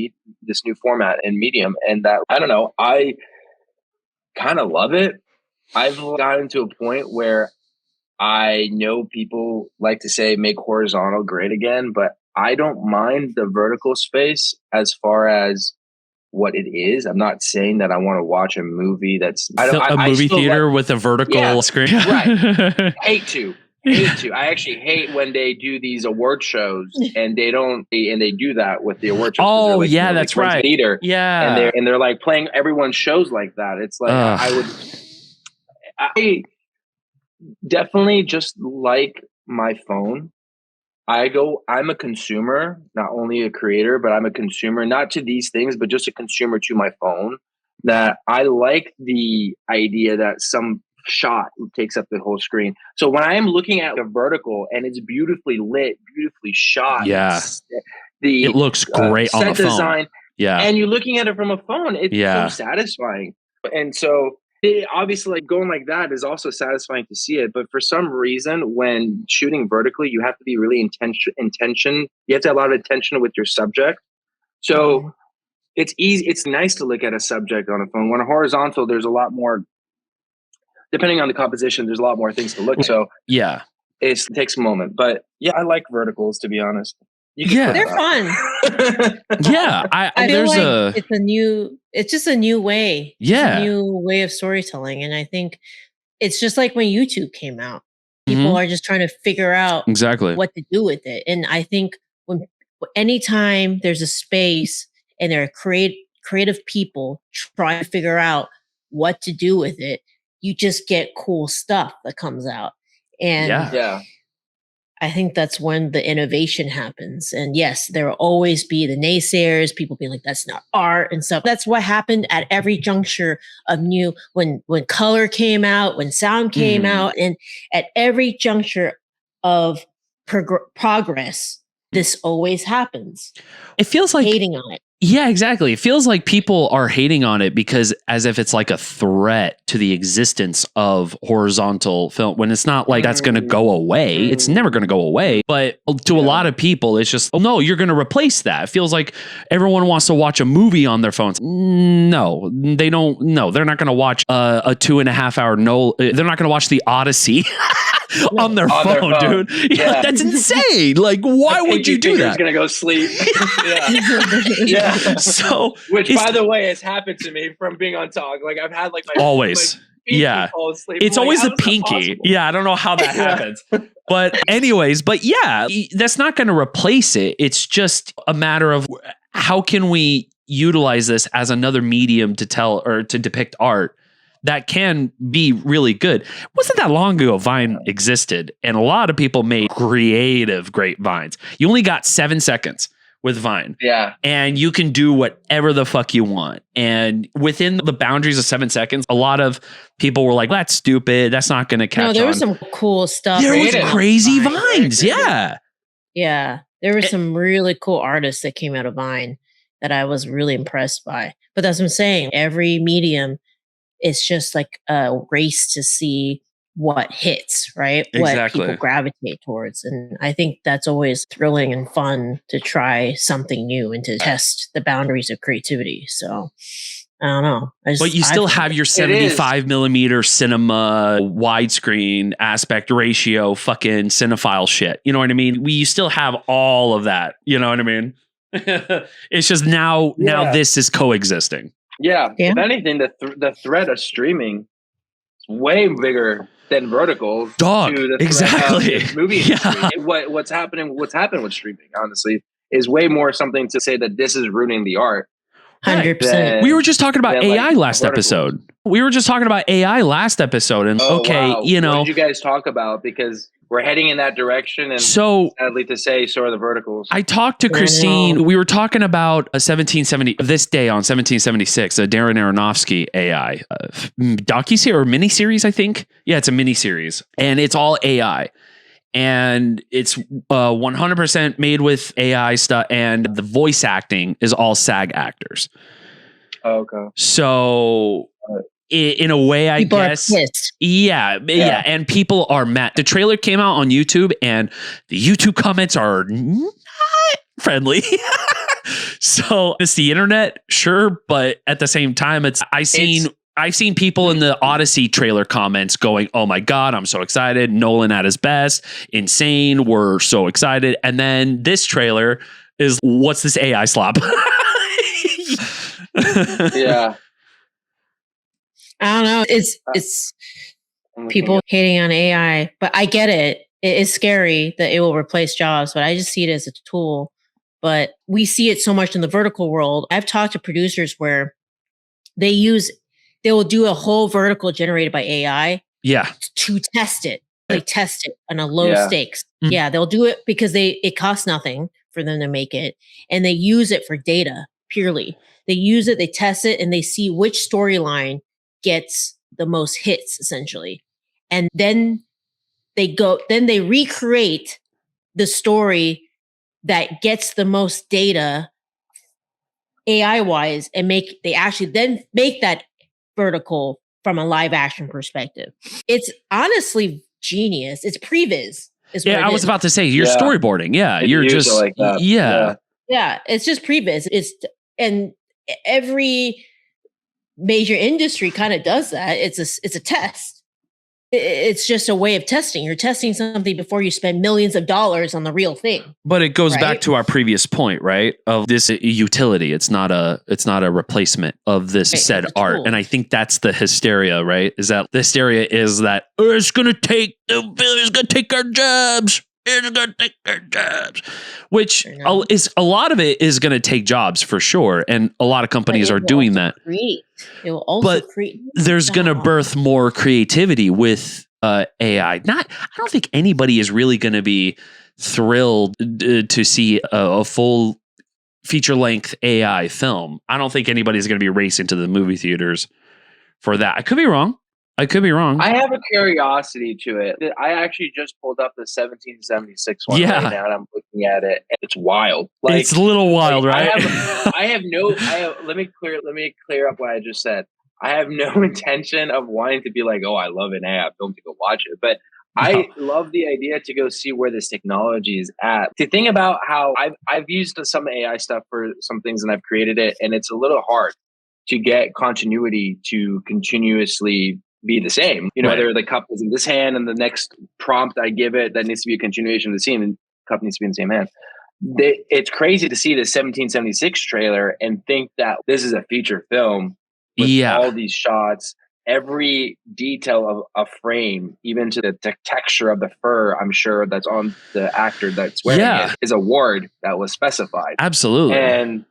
format and medium. And that, I don't know, I kind of love it. I've gotten to a point where I know people like to say make horizontal great again, but I don't mind the vertical space as far as what it is. I'm not saying that I want to watch a movie that's a movie theater with a vertical screen. Right. Hate to. I actually hate when they do these award shows and they do that with the award shows. Oh, like, that's right. Theater, yeah. And they're like playing everyone's shows like that. It's like I definitely just like my phone. I'm a consumer, not only a creator, but I'm a consumer, not to these things, but just a consumer to my phone. That I like the idea that some shot takes up the whole screen. So when I am looking at a vertical and it's beautifully lit, beautifully shot, it looks great on the phone. Design, and you're looking at it from a phone, it's so satisfying. And so Obviously, like going like that is also satisfying to see it. But for some reason, when shooting vertically, you have to be really intention. You have to have a lot of attention with your subject. So it's easy. It's nice to look at a subject on a phone. When a horizontal, there's a lot more, depending on the composition, there's a lot more things to look. So yeah, it takes a moment. But yeah, I like verticals, to be honest. They're fun. Yeah, I feel like it's just a new way. Yeah, a new way of storytelling, and I think it's just like when YouTube came out. People are just trying to figure out exactly what to do with it, and I think anytime there's a space and there are creative people trying to figure out what to do with it, you just get cool stuff that comes out, and yeah. I think that's when the innovation happens. And yes, there will always be the naysayers, people being like, that's not art and stuff. That's what happened at every juncture of when color came out, when sound came out, and at every juncture of progress, this always happens. It feels like hating on it. Yeah, exactly. It feels like people are hating on it because as if it's like a threat to the existence of horizontal film when it's not like that's going to go away. It's never going to go away. But to a lot of people, it's just, oh, no, you're going to replace that. It feels like everyone wants to watch a movie on their phones. No, they don't. No, they're not going to watch a 2.5 hour. They're not going to watch The Odyssey. on their phone, dude. Yeah, that's insane. Like, why would you do that? Gonna go sleep. Yeah. So, which, by the way, has happened to me from being on talk. Like, I've had like my always. It's always the pinky. Yeah, I don't know how that happens. But anyways, that's not going to replace it. It's just a matter of how can we utilize this as another medium to tell or to depict art that can be really good. It wasn't that long ago Vine existed, and a lot of people made creative, great Vines. You only got 7 seconds with Vine. Yeah. And you can do whatever the fuck you want. And within the boundaries of 7 seconds, a lot of people were like, that's stupid. That's not going to catch on. No, there was some cool stuff. There was crazy Vines. Yeah. Yeah. There were some really cool artists that came out of Vine that I was really impressed by. But that's what I'm saying. Every medium, it's just like a race to see what hits, right? Exactly. What people gravitate towards. And I think that's always thrilling and fun to try something new and to test the boundaries of creativity. So I don't know. But you still have your 75 millimeter cinema, widescreen aspect ratio, fucking cinephile shit. You know what I mean? You still have all of that. You know what I mean? It's just now this is coexisting. Yeah. If anything, the threat of streaming is way bigger than vertical. Dog, to the exactly. Movie industry. What's happened with streaming, honestly, is way more something to say that this is ruining the art. 100%. We were just talking about AI last episode. And wow. you know, what did you guys talk about? Because we're heading in that direction, and so sadly to say, so are the verticals. I talked to Christine. We were talking about a 1770 this day on 1776, a Darren Aronofsky AI docuseries or miniseries, I think. Yeah, it's a miniseries, and it's all AI, and it's 100% made with AI stuff, and the voice acting is all SAG actors. Oh, okay. So in a way, I people guess. Are pissed. Yeah. And people are mad. The trailer came out on YouTube, and the YouTube comments are not friendly. So it's the internet, sure, but at the same time, I've seen people in the Odyssey trailer comments going, "Oh my God, I'm so excited! Nolan at his best, insane! We're so excited!" And then this trailer is, "What's this AI slop?" Yeah. I don't know. It's people hating on AI, but I get it. It is scary that it will replace jobs, but I just see it as a tool. But we see it so much in the vertical world. I've talked to producers where they will do a whole vertical generated by AI. Yeah. To test it. They test it on a low stakes. Mm-hmm. Yeah, they'll do it because it costs nothing for them to make it, and they use it for data purely. They use it, they test it, and they see which storyline gets the most hits, essentially. And then they recreate the story that gets the most data AI wise, and they actually then make that vertical from a live action perspective. It's honestly genius. It's previs. I was about to say you're storyboarding. Yeah, you're just like that. Yeah, it's just previs. And every major industry kind of does that. It's a test. It's just a way of testing. You're testing something before you spend millions of dollars on the real thing. But it goes back to our previous point, right? Of this utility. It's not a replacement of this said art. And I think that's the hysteria, right? Is that the hysteria is that it's gonna take our jobs. It's gonna take our jobs. Which is a lot of it is gonna take jobs for sure. And a lot of companies are doing that. It will also create. There's going to birth more creativity with AI. I don't think anybody is really going to be thrilled to see a full feature-length AI film. I don't think anybody's going to be racing to the movie theaters for that. I could be wrong. I have a curiosity to it. I actually just pulled up the 1776 one right now, and I'm looking at it. And it's wild. It's a little wild, right? Let me clear up what I just said. I have no intention of wanting to be like, oh, I love an AI film to go watch it, but I love the idea to go see where this technology is at. To think about how I've used some AI stuff for some things, and I've created it, and it's a little hard to get continuity to continuously be the same. There are the cup is in this hand, and the next prompt I give it that needs to be a continuation of the scene, and the cup needs to be in the same hand. It's crazy to see the 1776 trailer and think that this is a feature film with all these shots, every detail of a frame, even to the texture of the fur. I'm sure that's on the actor that's wearing it is a word that was specified. Absolutely. And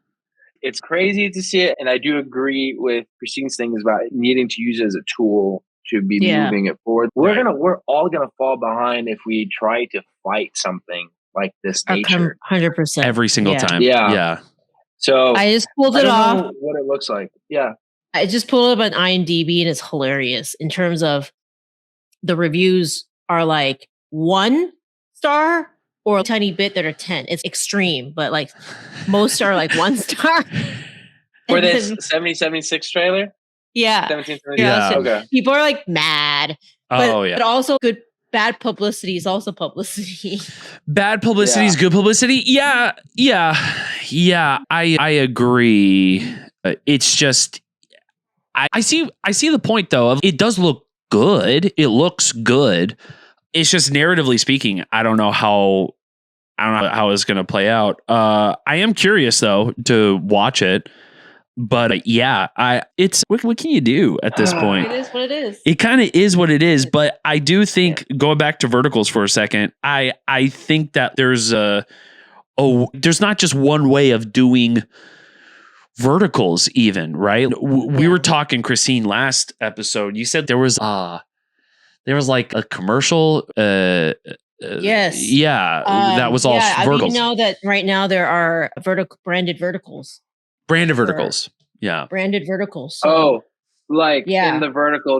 it's crazy to see it, and I do agree with Christine's things about needing to use it as a tool to be moving it forward. We're all gonna fall behind if we try to fight something like this nature. 100% every single time. Yeah. So I just pulled it off. What it looks like. Yeah. I just pulled up an IMDb, and it's hilarious in terms of the reviews are like 1 star or a tiny bit that are 10. It's extreme, but like most are like 1 star. For this 1776 trailer? Yeah. 1776. Okay. People are like mad. But also bad publicity is also publicity. Bad publicity is good publicity. Yeah. I agree. It's just I see the point though of it does look good. It looks good. It's just narratively speaking, I don't know how it's going to play out. I am curious though to watch it, but what can you do at this point? It is what it is. It kind of is what it is, but I do think going back to verticals for a second, I think that there's there's not just one way of doing verticals even, right? We were talking, Christine, last episode. You said there was like a commercial. Yes. Yeah. That was all verticals. I mean, you know that right now there are branded verticals. Branded verticals. Yeah. Branded verticals. So, in the vertical,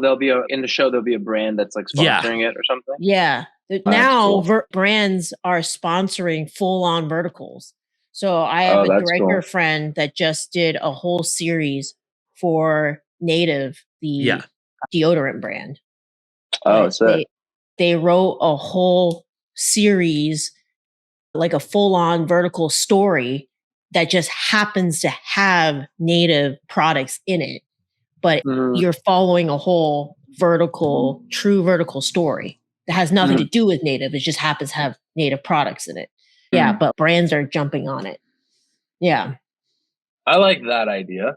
in the show, there'll be a brand that's like sponsoring it or something. Yeah. Now brands are sponsoring full on verticals. So I have a director friend that just did a whole series for Native, the deodorant brand. Oh, so they wrote a whole series, like a full-on vertical story that just happens to have Native products in it, but you're following a whole true vertical story that has nothing to do with Native. It just happens to have Native products in it. Yeah, but brands are jumping on it. Yeah, I like that idea.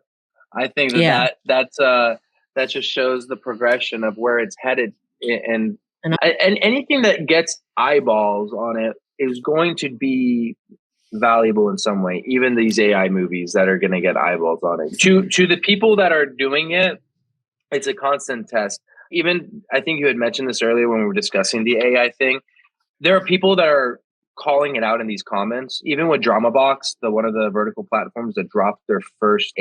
I think that just shows the progression of where it's headed, and anything that gets eyeballs on it is going to be valuable in some way. Even these AI movies that are going to get eyeballs on it. To the people that are doing it, it's a constant test. Even I think you had mentioned this earlier when we were discussing the AI thing. There are people that are calling it out in these comments. Even with DramaBox, one of the vertical platforms that dropped their first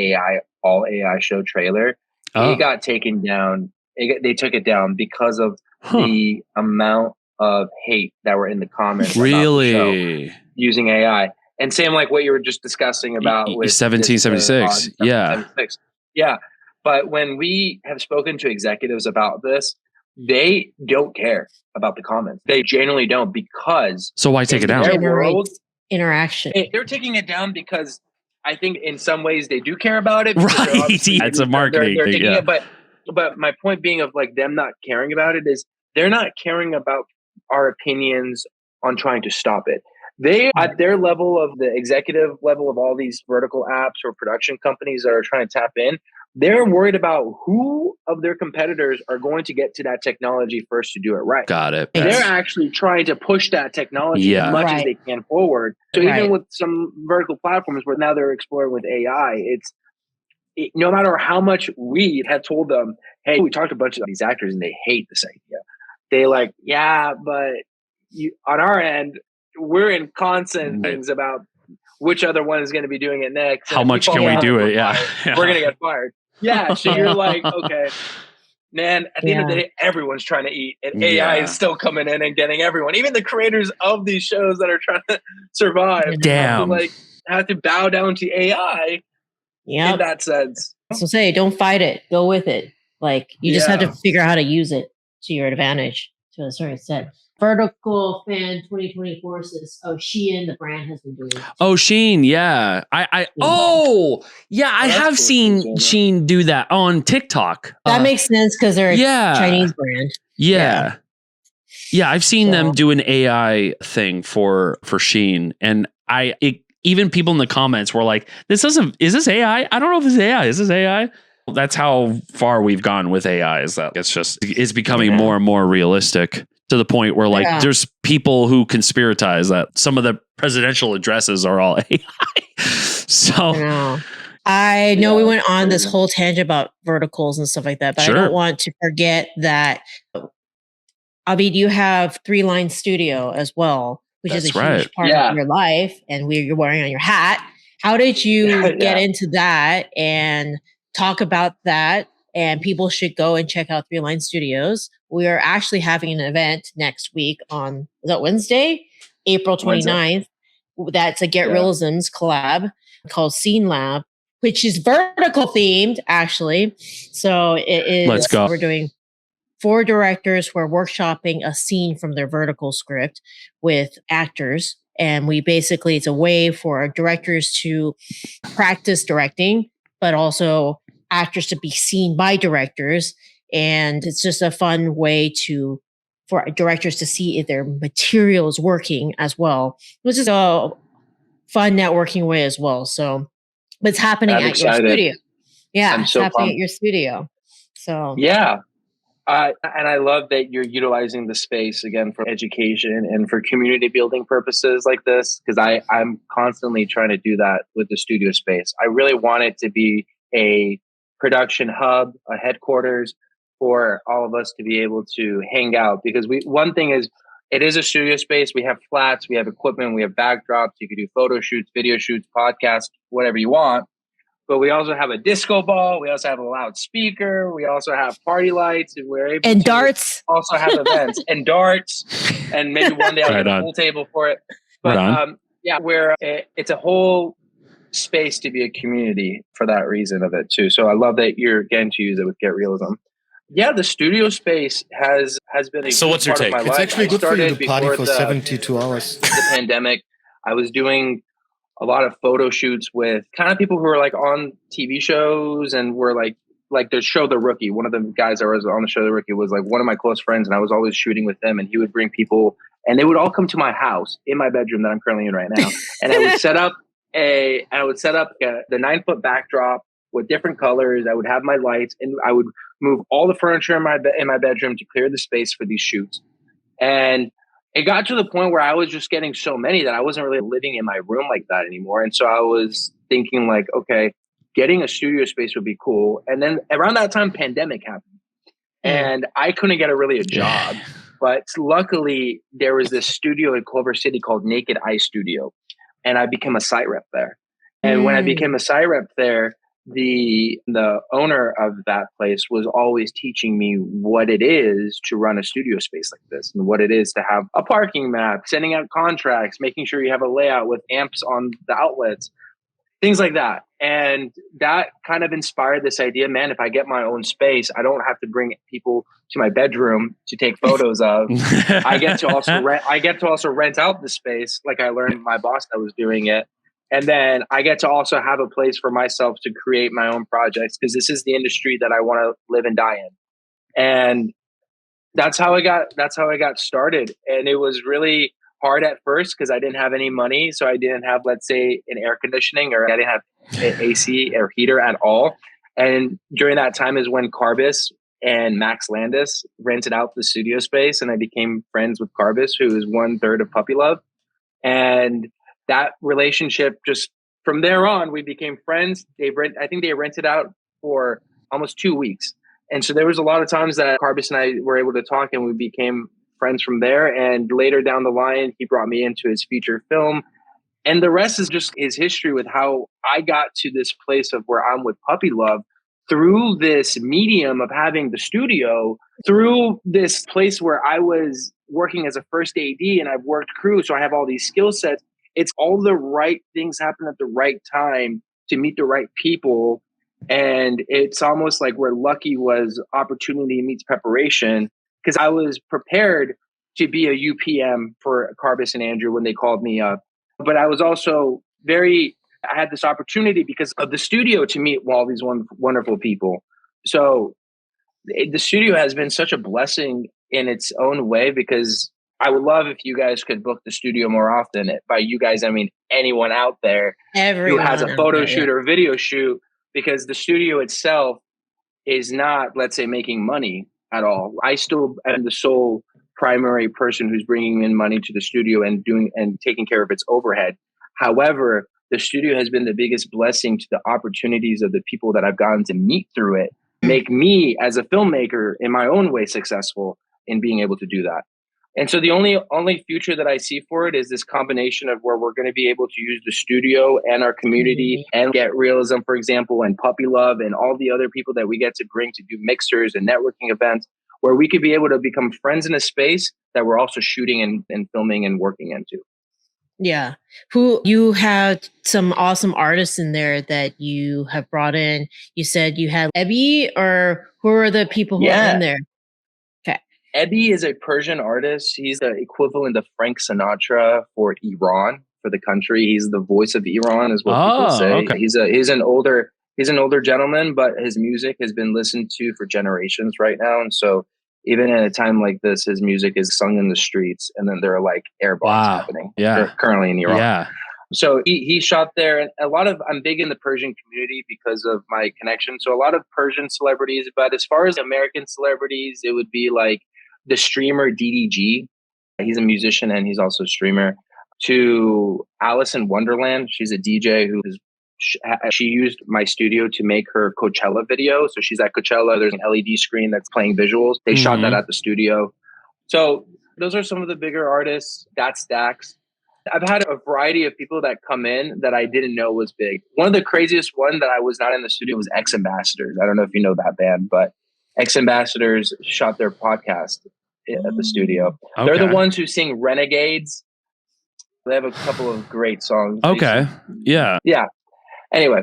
all AI show trailer, it got taken down. They took it down because of the amount of hate that were in the comments. Really? About the show using AI. And same like what you were just discussing about with 1776. 1776. Yeah. But when we have spoken to executives about this, they don't care about the comments. They genuinely don't, because so why take it down? Their world, interaction. They're taking it down because I think in some ways they do care about it. Right. It's a marketing thing. Yeah. But my point being of like them not caring about it is they're not caring about our opinions on trying to stop it. They, at their level of the executive level of all these vertical apps or production companies that are trying to tap in, they're worried about who of their competitors are going to get to that technology first to do it right. Got it. And they're actually trying to push that technology as much as they can forward. So even with some vertical platforms where now they're exploring with AI, no matter how much we have told them, hey, we talked to a bunch of these actors and they hate this idea. They like, yeah, but on our end, we're in constant things about which other one is going to be doing it next. How much can we do it? Yeah. We're going to get fired. Yeah. So you're like, okay, man, at the end of the day, everyone's trying to eat, and AI is still coming in and getting everyone, even the creators of these shows that are trying to survive. Damn. Have to bow down to AI in that sense. So say, don't fight it. Go with it. Like, you just have to figure out how to use it to your advantage to a certain extent. Vertical Fan 2024 says, Shein, the brand, has been doing it. Oh, Shein, yeah. I have seen Shein do that on TikTok. That makes sense because they're a Chinese brand. Yeah, I've seen them do an AI thing for Shein, and even people in the comments were like, is this AI? I don't know if it's AI. Is this AI? That's how far we've gone with AI, is that it's becoming more and more realistic, to the point where there's people who conspiratize that some of the presidential addresses are all AI. So I know we went on this whole tangent about verticals and stuff like that, but I don't want to forget that, Avi, you have 3-Line Studio as well, which is a huge part of your life, and you're wearing on your hat. How did you get into that and talk about that? And people should go and check out 3-Line Studios. We are actually having an event next week on, is that Wednesday? April 29th. That's a Get Reelisms collab called Scene Lab, which is vertical themed, actually. So it is. Let's go. We're doing 4 directors who are workshopping a scene from their vertical script with actors. And it's a way for directors to practice directing, but also actors to be seen by directors. And it's just a fun way for directors to see if their material is working as well, which is a fun networking way as well. So it's happening at your studio. Yeah, it's happening at your studio. So and I love that you're utilizing the space again for education and for community building purposes like this, because I'm constantly trying to do that with the studio space. I really want it to be a production hub, a headquarters for all of us to be able to hang out, because one thing is, it is a studio space. We have flats, we have equipment, we have backdrops. You can do photo shoots, video shoots, podcasts, whatever you want. But we also have a disco ball. We also have a loudspeaker. We also have party lights, and we're able to darts. Also have events and darts, and maybe one day I'll get a pool table for it. But it's a whole space to be a community for that reason of it too. So I love that you're getting to use it with Get Realism. Yeah, the studio space has been a so what's your take? It's actually good for you to party for 72 hours. The pandemic, I was doing a lot of photo shoots with kind of people who are like on TV shows, and were like the show The Rookie. One of the guys that was on the show The Rookie was like one of my close friends, and I was always shooting with them, and he would bring people, and they would all come to my house in my bedroom that I'm currently in right now, and I would set up the 9-foot backdrop with different colors. I would have my lights, and I would move all the furniture in my bedroom to clear the space for these shoots. And it got to the point where I was just getting so many that I wasn't really living in my room like that anymore. And so I was thinking like, okay, getting a studio space would be cool. And then around that time, pandemic happened, and I couldn't get a job. But luckily, there was this studio in Culver City called Naked Eye Studio, and I became a site rep there. And when I became a site rep there, the owner of that place was always teaching me what it is to run a studio space like this, and what it is to have a parking map, sending out contracts, making sure you have a layout with amps on the outlets. things like that. And that kind of inspired this idea, man, if I get my own space, I don't have to bring people to my bedroom to take photos of. I get to also rent out the space, like I learned my boss that was doing it. And then I get to also have a place for myself to create my own projects, because this is the industry that I want to live and die in. And that's how I got started. And it was really hard at first because I didn't have any money. So I didn't have, let's say, an air conditioning, or I didn't have an AC or heater at all. And during that time is when Carbis and Max Landis rented out the studio space, and I became friends with Carbis, who is 1/3 of Puppy Love. And that relationship, just from there on, we became friends. I think they rented out for almost 2 weeks. And so there was a lot of times that Carbis and I were able to talk, and we became friends from there. And later down the line, he brought me into his feature film. And the rest is just his history with how I got to this place of where I'm with Puppy Love through this medium of having the studio, through this place where I was working as a first AD and I've worked crew. So I have all these skill sets. It's all the right things happen at the right time to meet the right people. And it's almost like where lucky was opportunity meets preparation, because I was prepared to be a UPM for Carbis and Andrew when they called me up. But I was also I had this opportunity because of the studio to meet all these wonderful people. So the studio has been such a blessing in its own way, because I would love if you guys could book the studio more often. By you guys, I mean anyone out there who has a photo shoot or a video shoot, because the studio itself is not, let's say, making money at all. I still am the sole primary person who's bringing in money to the studio and taking care of its overhead. However, the studio has been the biggest blessing to the opportunities of the people that I've gotten to meet through it, make me as a filmmaker in my own way successful in being able to do that. And so the only future that I see for it is this combination of where we're going to be able to use the studio and our community and Get Realism, for example, and Puppy Love and all the other people that we get to bring to do mixers and networking events, where we could be able to become friends in a space that we're also shooting and filming and working into. Yeah. You had some awesome artists in there that you have brought in. You said you had Avi, or who are the people who are in there? Okay. Avi is a Persian artist. He's the equivalent of Frank Sinatra for Iran, for the country. He's the voice of Iran, is what people say. Okay. He's an older gentleman, but his music has been listened to for generations right now. And so even at a time like this, his music is sung in the streets, and then there are like air bombs happening currently in Iran. Yeah. So he shot there, and I'm big in the Persian community because of my connection. So a lot of Persian celebrities, but as far as American celebrities, it would be like the streamer DDG. He's a musician and he's also a streamer. To Alice in Wonderland. She's a DJ she used my studio to make her Coachella video. So she's at Coachella. There's an LED screen that's playing visuals. They shot that at the studio. So those are some of the bigger artists. That's Dax. I've had a variety of people that come in that I didn't know was big. One of the craziest one that I was not in the studio was X Ambassadors. I don't know if you know that band, but X Ambassadors shot their podcast at the studio. Okay. They're the ones who sing Renegades. They have a couple of great songs. Okay. Yeah. Yeah. Anyway,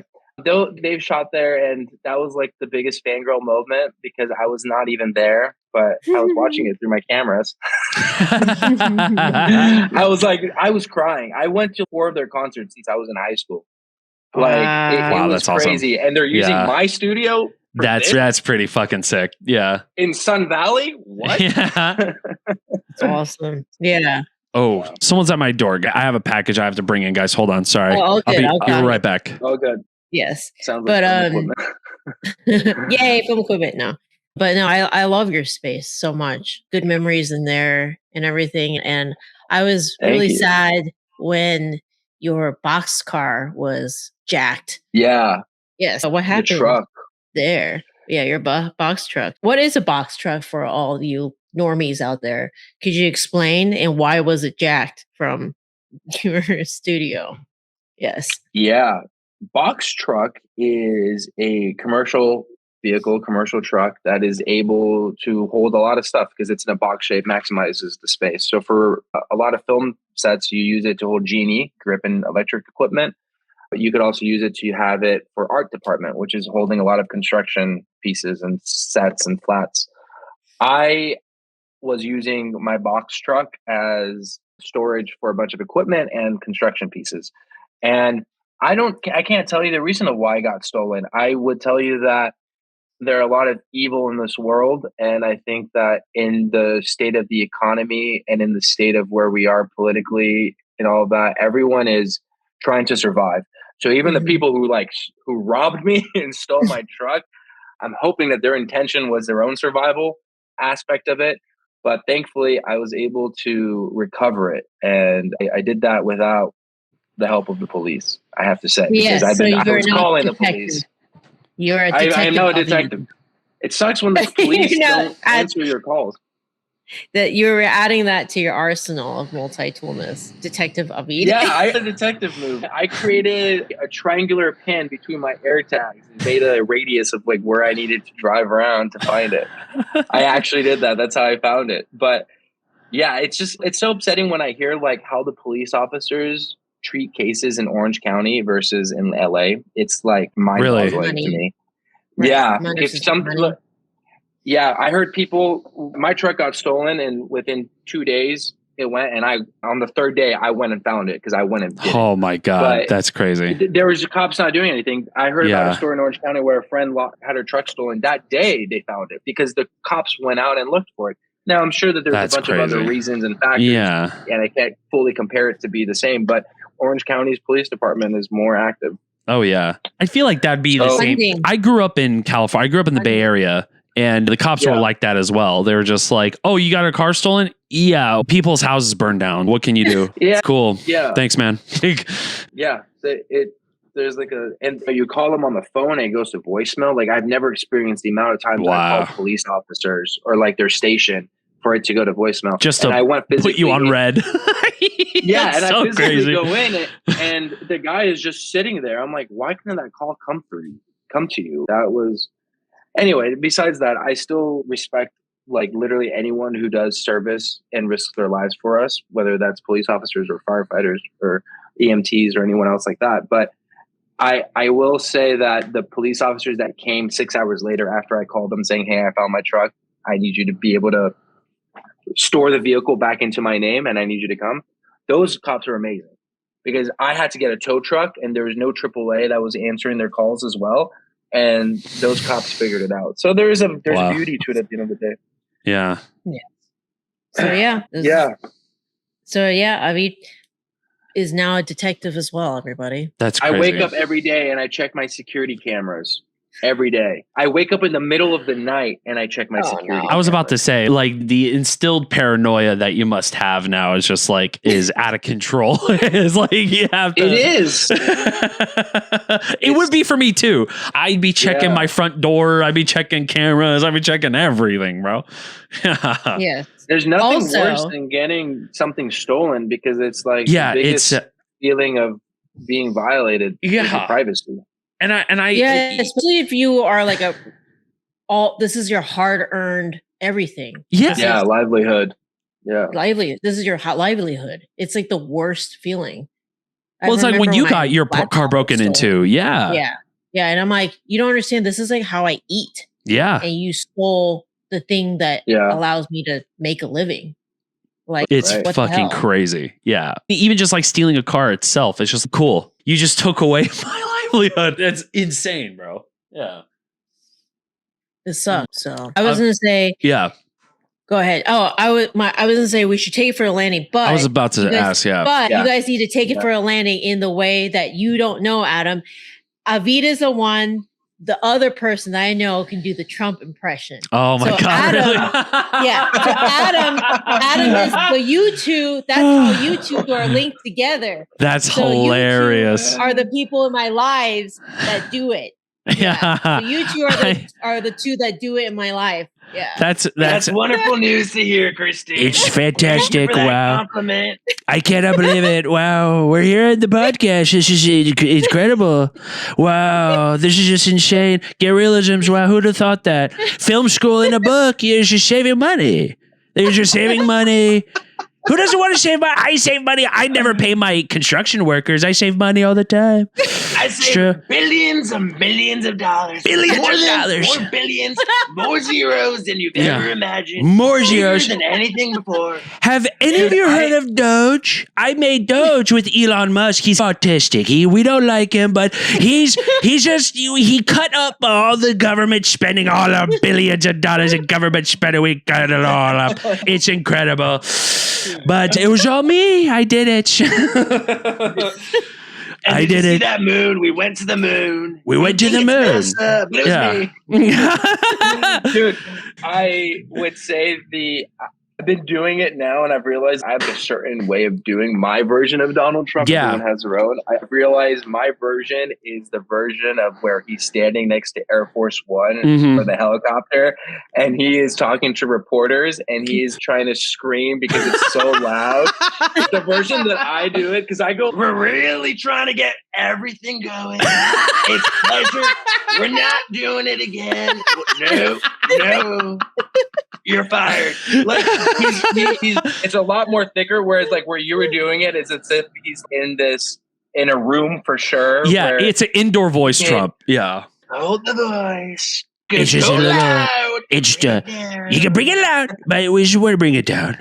they've shot there, and that was like the biggest fangirl moment because I was not even there, but I was watching it through my cameras. I was crying. I went to 4 of their concerts since I was in high school. Like it was crazy. Awesome. And they're using my studio. That's pretty fucking sick. Yeah. In Sun Valley? What? Yeah. It's awesome. Yeah. Oh, someone's at my door. I have a package I have to bring in, guys. Hold on. Sorry. I'll be right back. Oh, good. Yes. Sounds like film equipment. Yay, film equipment. No. But no, I love your space so much. Good memories in there and everything. And I was really sad when your box car was jacked. Yeah. Yeah. So what happened the truck there? Yeah, your box truck. What is a box truck for all you normies out there? Could you explain, and why was it jacked from your studio? Yes. Yeah. Box truck is a commercial truck that is able to hold a lot of stuff because it's in a box shape, maximizes the space. So for a lot of film sets, you use it to hold Genie, grip, and electric equipment. But you could also use it to have it for art department, which is holding a lot of construction pieces and sets and flats. I was using my box truck as storage for a bunch of equipment and construction pieces. And I can't tell you the reason of why it got stolen. I would tell you that there are a lot of evil in this world. And I think that in the state of the economy and in the state of where we are politically and all of that, everyone is trying to survive. So even the people who robbed me and stole my truck, I'm hoping that their intention was their own survival aspect of it. But thankfully, I was able to recover it. And I did that without the help of the police, I have to say. Because I was calling the police. You're a detective. I am no detective. It sucks when the police don't answer your calls. That you're adding that to your arsenal of multi-toolness. Detective Avid. Yeah, I had a detective move. I created a triangular pin between my AirTags and made a radius of where I needed to drive around to find it. I actually did that. That's how I found it. But yeah, it's so upsetting when I hear how the police officers treat cases in Orange County versus in LA. It's mind-boggling to me. Right. Yeah, if something. Yeah, I heard people. My truck got stolen, and within 2 days it went. And on the third day, I went and found it because I went and did Oh my god, that's crazy. There was cops not doing anything. I heard about a story in Orange County where a friend had her truck stolen. That day they found it because the cops went out and looked for it. Now I'm sure that there's a bunch of other reasons and factors. Yeah, and I can't fully compare it to be the same, but Orange County's police department is more active. Oh yeah, I feel like that'd be the same. I grew up in California. I grew up in the Bay Area. And the cops were like that as well. They were just like, oh, you got a car stolen? Yeah. People's houses burned down. What can you do? Yeah. Cool. Yeah. Thanks, man. Yeah. There's and you call them on the phone and it goes to voicemail. I've never experienced the amount of times I called police officers or their station for it to go to voicemail. Just to put you on red. Yeah. And I physically go in and the guy is just sitting there. I'm like, why couldn't that call come to you? That was... Anyway, besides that, I still respect literally anyone who does service and risks their lives for us, whether that's police officers or firefighters or EMTs or anyone else like that. But I will say that the police officers that came 6 hours later after I called them saying, hey, I found my truck. I need you to be able to store the vehicle back into my name and I need you to come. Those cops are amazing because I had to get a tow truck and there was no AAA that was answering their calls as well. And those cops figured it out. So there's beauty to it at the end of the day. Yeah. Yeah. So yeah. So yeah, Avi is now a detective as well, everybody. That's crazy. I wake up every day and I check my security cameras. Every day. I wake up in the middle of the night and I check my security. I was about to say, the instilled paranoia that you must have now is just is out of control. It's you have to. It is. It would be for me too. I'd be checking my front door. I'd be checking cameras. I'd be checking everything, bro. Yeah. There's nothing worse than getting something stolen because it's the biggest feeling of being violated. Yeah. Privacy. And I especially if you are this is your hard-earned everything. Yeah, livelihood. Yeah, livelihood. This is your livelihood. It's the worst feeling. Well, it's when you got your car broken into. Yeah, and I'm like, you don't understand. This is how I eat. Yeah, and you stole the thing that allows me to make a living. It's fucking crazy. Yeah, even just stealing a car itself, it's just cool. You just took away my livelihood. That's insane, bro. Yeah. It sucks. So I was gonna say, go ahead. Oh, I was gonna say we should take it for a landing, but I was about to ask, but you guys need to take it for a landing in the way that you don't know, Adam. Avid is the one. The other person that I know can do the Trump impression. Oh my God! Adam, really? Yeah. So Adam is the you two. That's how you two are linked together. That's hilarious. You two are the people in my lives that do it. Yeah. So you two are the two that do it in my life. Yeah. That's wonderful news to hear, Christine. It's fantastic. Wow. Compliment. I cannot believe it. Wow. We're here at the podcast. This is incredible. Wow. This is just insane. Get Reelisms. Wow. Who'd have thought that? Film school in a book. You're just saving money. You're just saving money. Who doesn't want to save money? I save money. I never pay my construction workers. I save money all the time. I say billions and billions of dollars. More billions, more zeros than you've ever imagined. More zeros than anything before. Have any of you heard of Doge? I made Doge with Elon Musk. He's autistic. We don't like him, but he cut up all the government spending, all our billions of dollars in government spending. We cut it all up. It's incredible. But it was all me. I did it. I did it. See that moon? We went to the moon. We went to the moon. But it was me. Dude, I would say I've been doing it now, and I've realized I have a certain way of doing my version of Donald Trump. Yeah. Everyone has their own. I realized my version is the version of where he's standing next to Air Force One for the helicopter, and he is talking to reporters, and he is trying to scream because it's so loud. The version that I do it, because I go, we're really trying to get everything going. It's a pleasure. We're not doing it again. No. You're fired. Like it's a lot more thicker. Whereas like where you were doing it, it's as if he's in a room for sure. Yeah, it's an indoor voice Trump. Yeah. Hold the voice. It's just a little loud. It's you can bring it loud, but we just want to bring it down.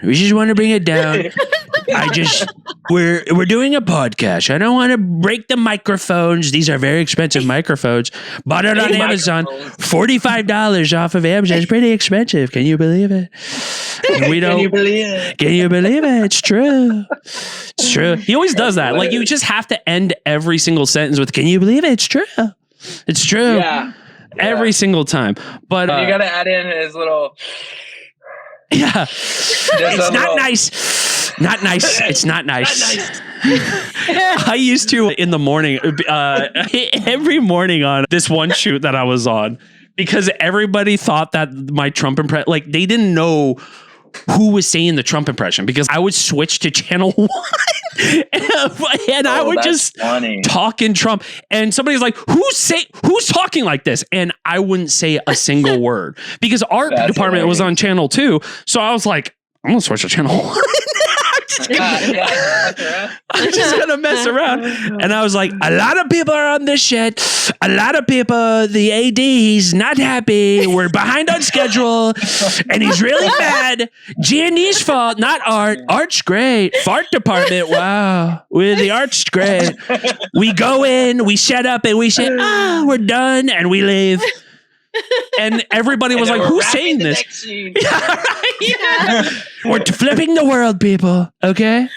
We're doing a podcast. I don't want to break the microphones. These are very expensive microphones. Bought it on Amazon. $45 off of Amazon. It's pretty expensive. Can you believe it? Can you believe it? It's true. It's true. He always does that. Like you just have to end every single sentence with, "Can you believe it? It's true. It's true." Yeah. Every single time. But you got to add in his little. Yeah. It's not nice. Not nice. It's not nice. I used to in the morning, every morning on this one shoot that I was on, because everybody thought that my Trump impression, like they didn't know who was saying the Trump impression, because I would switch to channel 1 and I would just talk in Trump, and somebody's like, who's talking like this? And I wouldn't say a single word, because our department was on channel 2. So I was like, I'm gonna switch to channel 1. I'm just gonna mess around. And I was like, a lot of people are on this shit. A lot of people, the AD, he's not happy. We're behind on schedule, and he's really mad. G&E's fault, not Art. Art's great. Fart department, wow. The Art's great. We go in, we set up, and we say, we're done, and we leave. And everybody was like, who's saying this? We're flipping the world, people. Okay?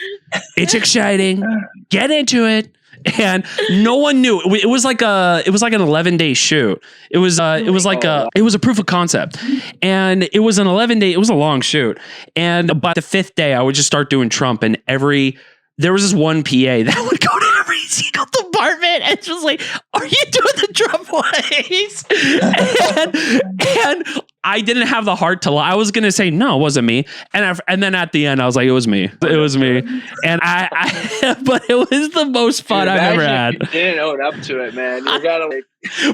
It's exciting. Get into it. And no one knew. It was like an 11-day shoot. It was a proof of concept. And it was an 11-day, it was a long shoot. And by the 5th day, I would just start doing Trump, and there was this one PA that would go to every single department and just like, are you doing the Trump voice? And I didn't have the heart to lie. I was going to say, no, it wasn't me. And then at the end, I was like, it was me. It was me. And but it was the most fun I've ever had. You didn't own up to it, man. You gotta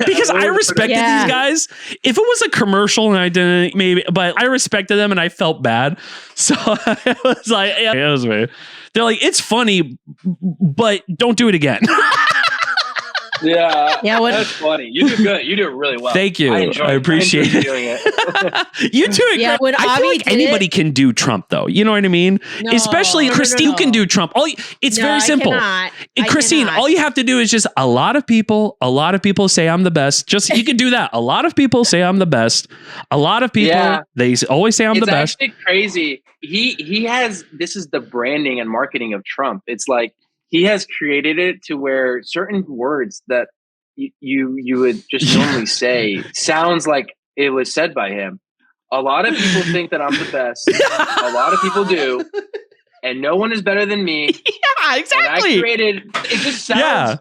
because I respected these guys. If it was a commercial and I didn't, maybe, but I respected them and I felt bad. So it was like, yeah, it was me. They're like, it's funny, but don't do it again. Yeah, that's funny. You do good. You do it really well. Thank you. I appreciate it. Doing it. You do it. Yeah, great. I feel like anybody can do Trump, though. You know what I mean? No, Especially Christine, you can do Trump. It's very simple. Christine, all you have to do is just a lot of people say I'm the best. Just you can do that. A lot of people say I'm the best. A lot of people they always say I'm the best. It's actually crazy. He has, this is the branding and marketing of Trump. It's like he has created it to where certain words that you would just normally say sounds like it was said by him. A lot of people think that I'm the best. A lot of people do. And no one is better than me. Yeah, exactly. And I created, it just sounds... Yeah.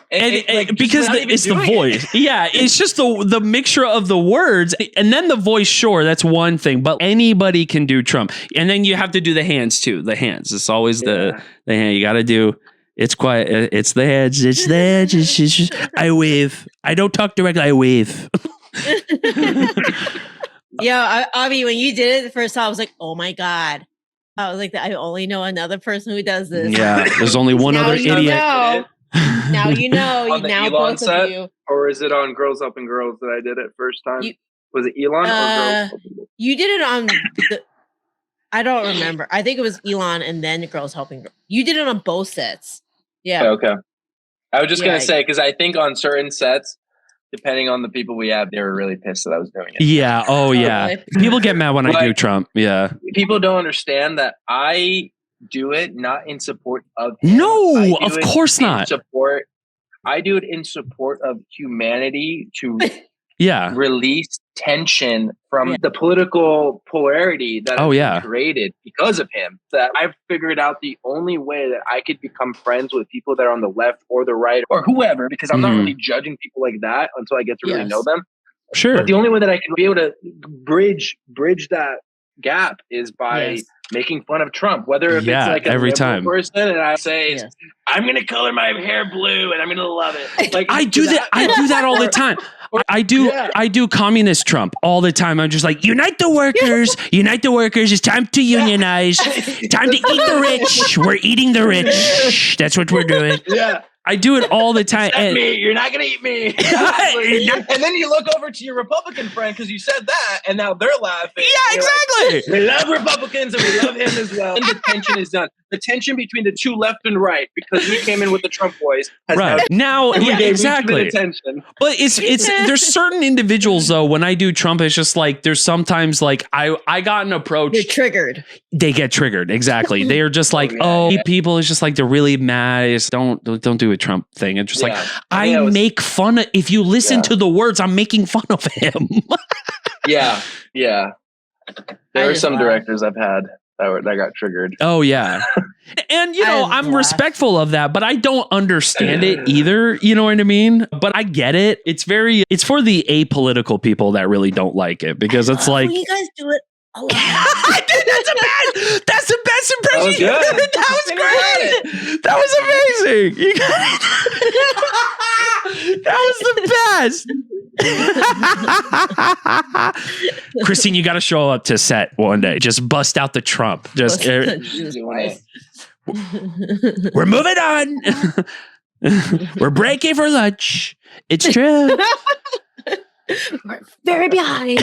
Because it's the voice. Yeah, it's just the mixture of the words, and then the voice. Sure, that's one thing, but anybody can do Trump. And then you have to do the hands too. The hands. It's always the hand. You got to do. It's quiet. It's the hands. It's the hands. It's just, I wave. I don't talk directly. I wave. Yeah, Avi, when you did it the first time, I was like, oh my God. I was like, I only know another person who does this. Yeah, there's only one other idiot. Now you know. On the Now Elon both set? of you. Or is it on Girls Helping Girls that I did it first time? Was it Elon or Girls Helping Girls? You did it on the. I don't remember. I think it was Elon and then Girls Helping Girls. You did it on both sets. Yeah. Okay. I was just gonna say because I think on certain sets, depending on the people we have, they were really pissed that I was doing it. Yeah. Oh, yeah. Really? People get mad when I do Trump. Yeah. People don't understand that I do it not in support of him. No, of course not. I do it in support of humanity to release tension from the political polarity that has been created because of him. That I've figured out the only way that I could become friends with people that are on the left or the right or whoever, because I'm not really judging people like that until I get to really know them. Sure. But the only way that I can be able to bridge that gap is by making fun of Trump, whether if it's like a every liberal time person and I say I'm gonna color my hair blue and I'm gonna love it. Like I do that. I do that all the time. I do communist Trump all the time. I'm just like, unite the workers, unite the workers. It's time to unionize. Time to eat the rich. We're eating the rich. That's what we're doing. Yeah. I do it all the time. And me, you're not gonna eat me. And then you look over to your Republican friend because you said that, and now they're laughing. Yeah, exactly. Like, we love Republicans and we love him as well. And the tension is done. The tension between the two left and right, because we came in with the Trump boys. Now, exactly. Attention. But it's there's certain individuals though. When I do Trump, it's just like there's sometimes like I got an approach. You're triggered. They get triggered. Exactly. They are just like, people is just like they're really mad. It's don't do a Trump thing. It's just like I make fun of. If you listen to the words, I'm making fun of him. Yeah. There are some directors I've had that got triggered. Oh yeah. And I'm respectful of that, but I don't understand it either. You know what I mean? But I get it. It's for the apolitical people that really don't like it because it's like you guys do it a lot. That's the best impression. That was great. That was amazing. You got it. That was the best. Christine, you got to show up to set one day. Just bust out the Trump. We're moving on. We're breaking for lunch. It's true. We're very behind.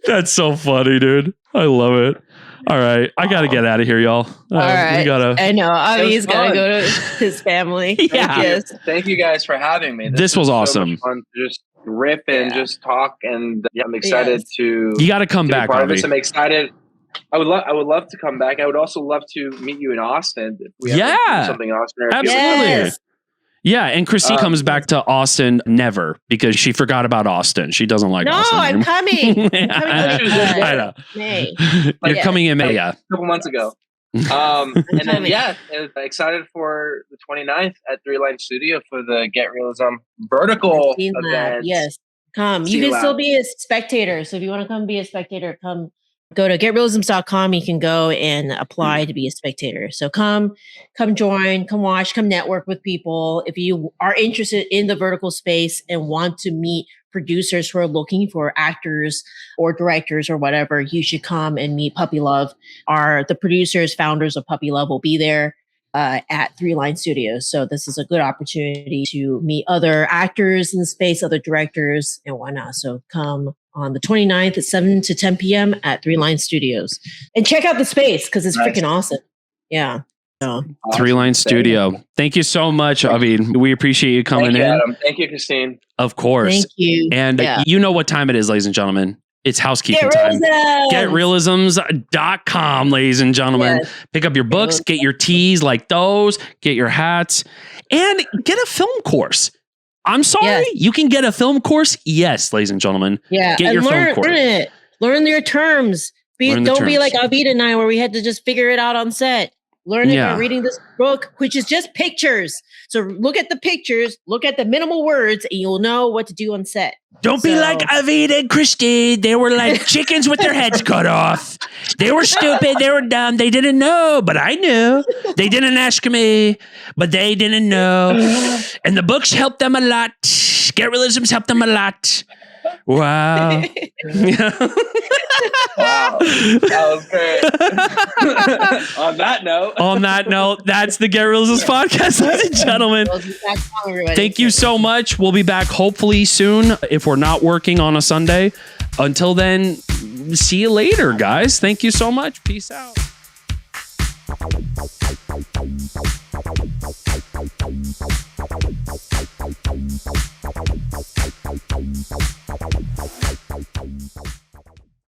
That's so funny, dude. I love it. All right. I got to get out of here, y'all. All right. I know. He's got to go to his family. Yeah. Thank you guys for having me. This was awesome. So much fun to just rip and just talk. And I'm excited to. You got to come back, Avi. I'm excited. I would love to come back. I would also love to meet you in Austin. If we ever do something in Austin. Absolutely. Yeah, and Christy comes back to Austin never because she forgot about Austin. She doesn't like Austin. No, I'm coming. I know. May. You're coming in May, a couple months ago. And then, excited for the 29th at 3 Line Studio for the Get Realism vertical event. Yes, come. You can still be a spectator. So if you want to come be a spectator, come. Go to getrealisms.com. You can go and apply to be a spectator. So come join, come watch, come network with people. If you are interested in the vertical space and want to meet producers who are looking for actors or directors or whatever, you should come and meet Puppy Love. The producers, founders of Puppy Love will be there at 3 Line Studios. So this is a good opportunity to meet other actors in the space, other directors and whatnot. So come on the 29th at 7 to 10 p.m. at 3 Line Studios. And check out the space because it's freaking awesome. Yeah. So. 3 Line Studio. Thank you so much, Avi. We appreciate you coming in. Adam. Thank you, Christine. Of course. Thank you. And you know what time it is, ladies and gentlemen. It's housekeeping time. GetReelisms.com, ladies and gentlemen. Yes. Pick up your books, get your teas like those, get your hats, and get a film course. I'm sorry, you can get a film course. Yes, ladies and gentlemen. Yeah, get your film course. Learn it. Learn your terms. Don't be like Avid and I, where we had to just figure it out on set. Learn it by reading this book, which is just pictures. So look at the pictures, look at the minimal words, and you'll know what to do on set. Don't be like Avid and Christy. They were like chickens with their heads cut off. They were stupid. They were dumb. They didn't know, but I knew. They didn't ask me, but they didn't know. And the books helped them a lot. Get Reelisms helped them a lot. Wow. Wow, that was great. On that note, that's the Get Reelisms podcast, ladies and gentlemen. Thank you so much. We'll be back hopefully soon if we're not working on a Sunday. Until then, see you later, guys. Thank you so much. Peace out.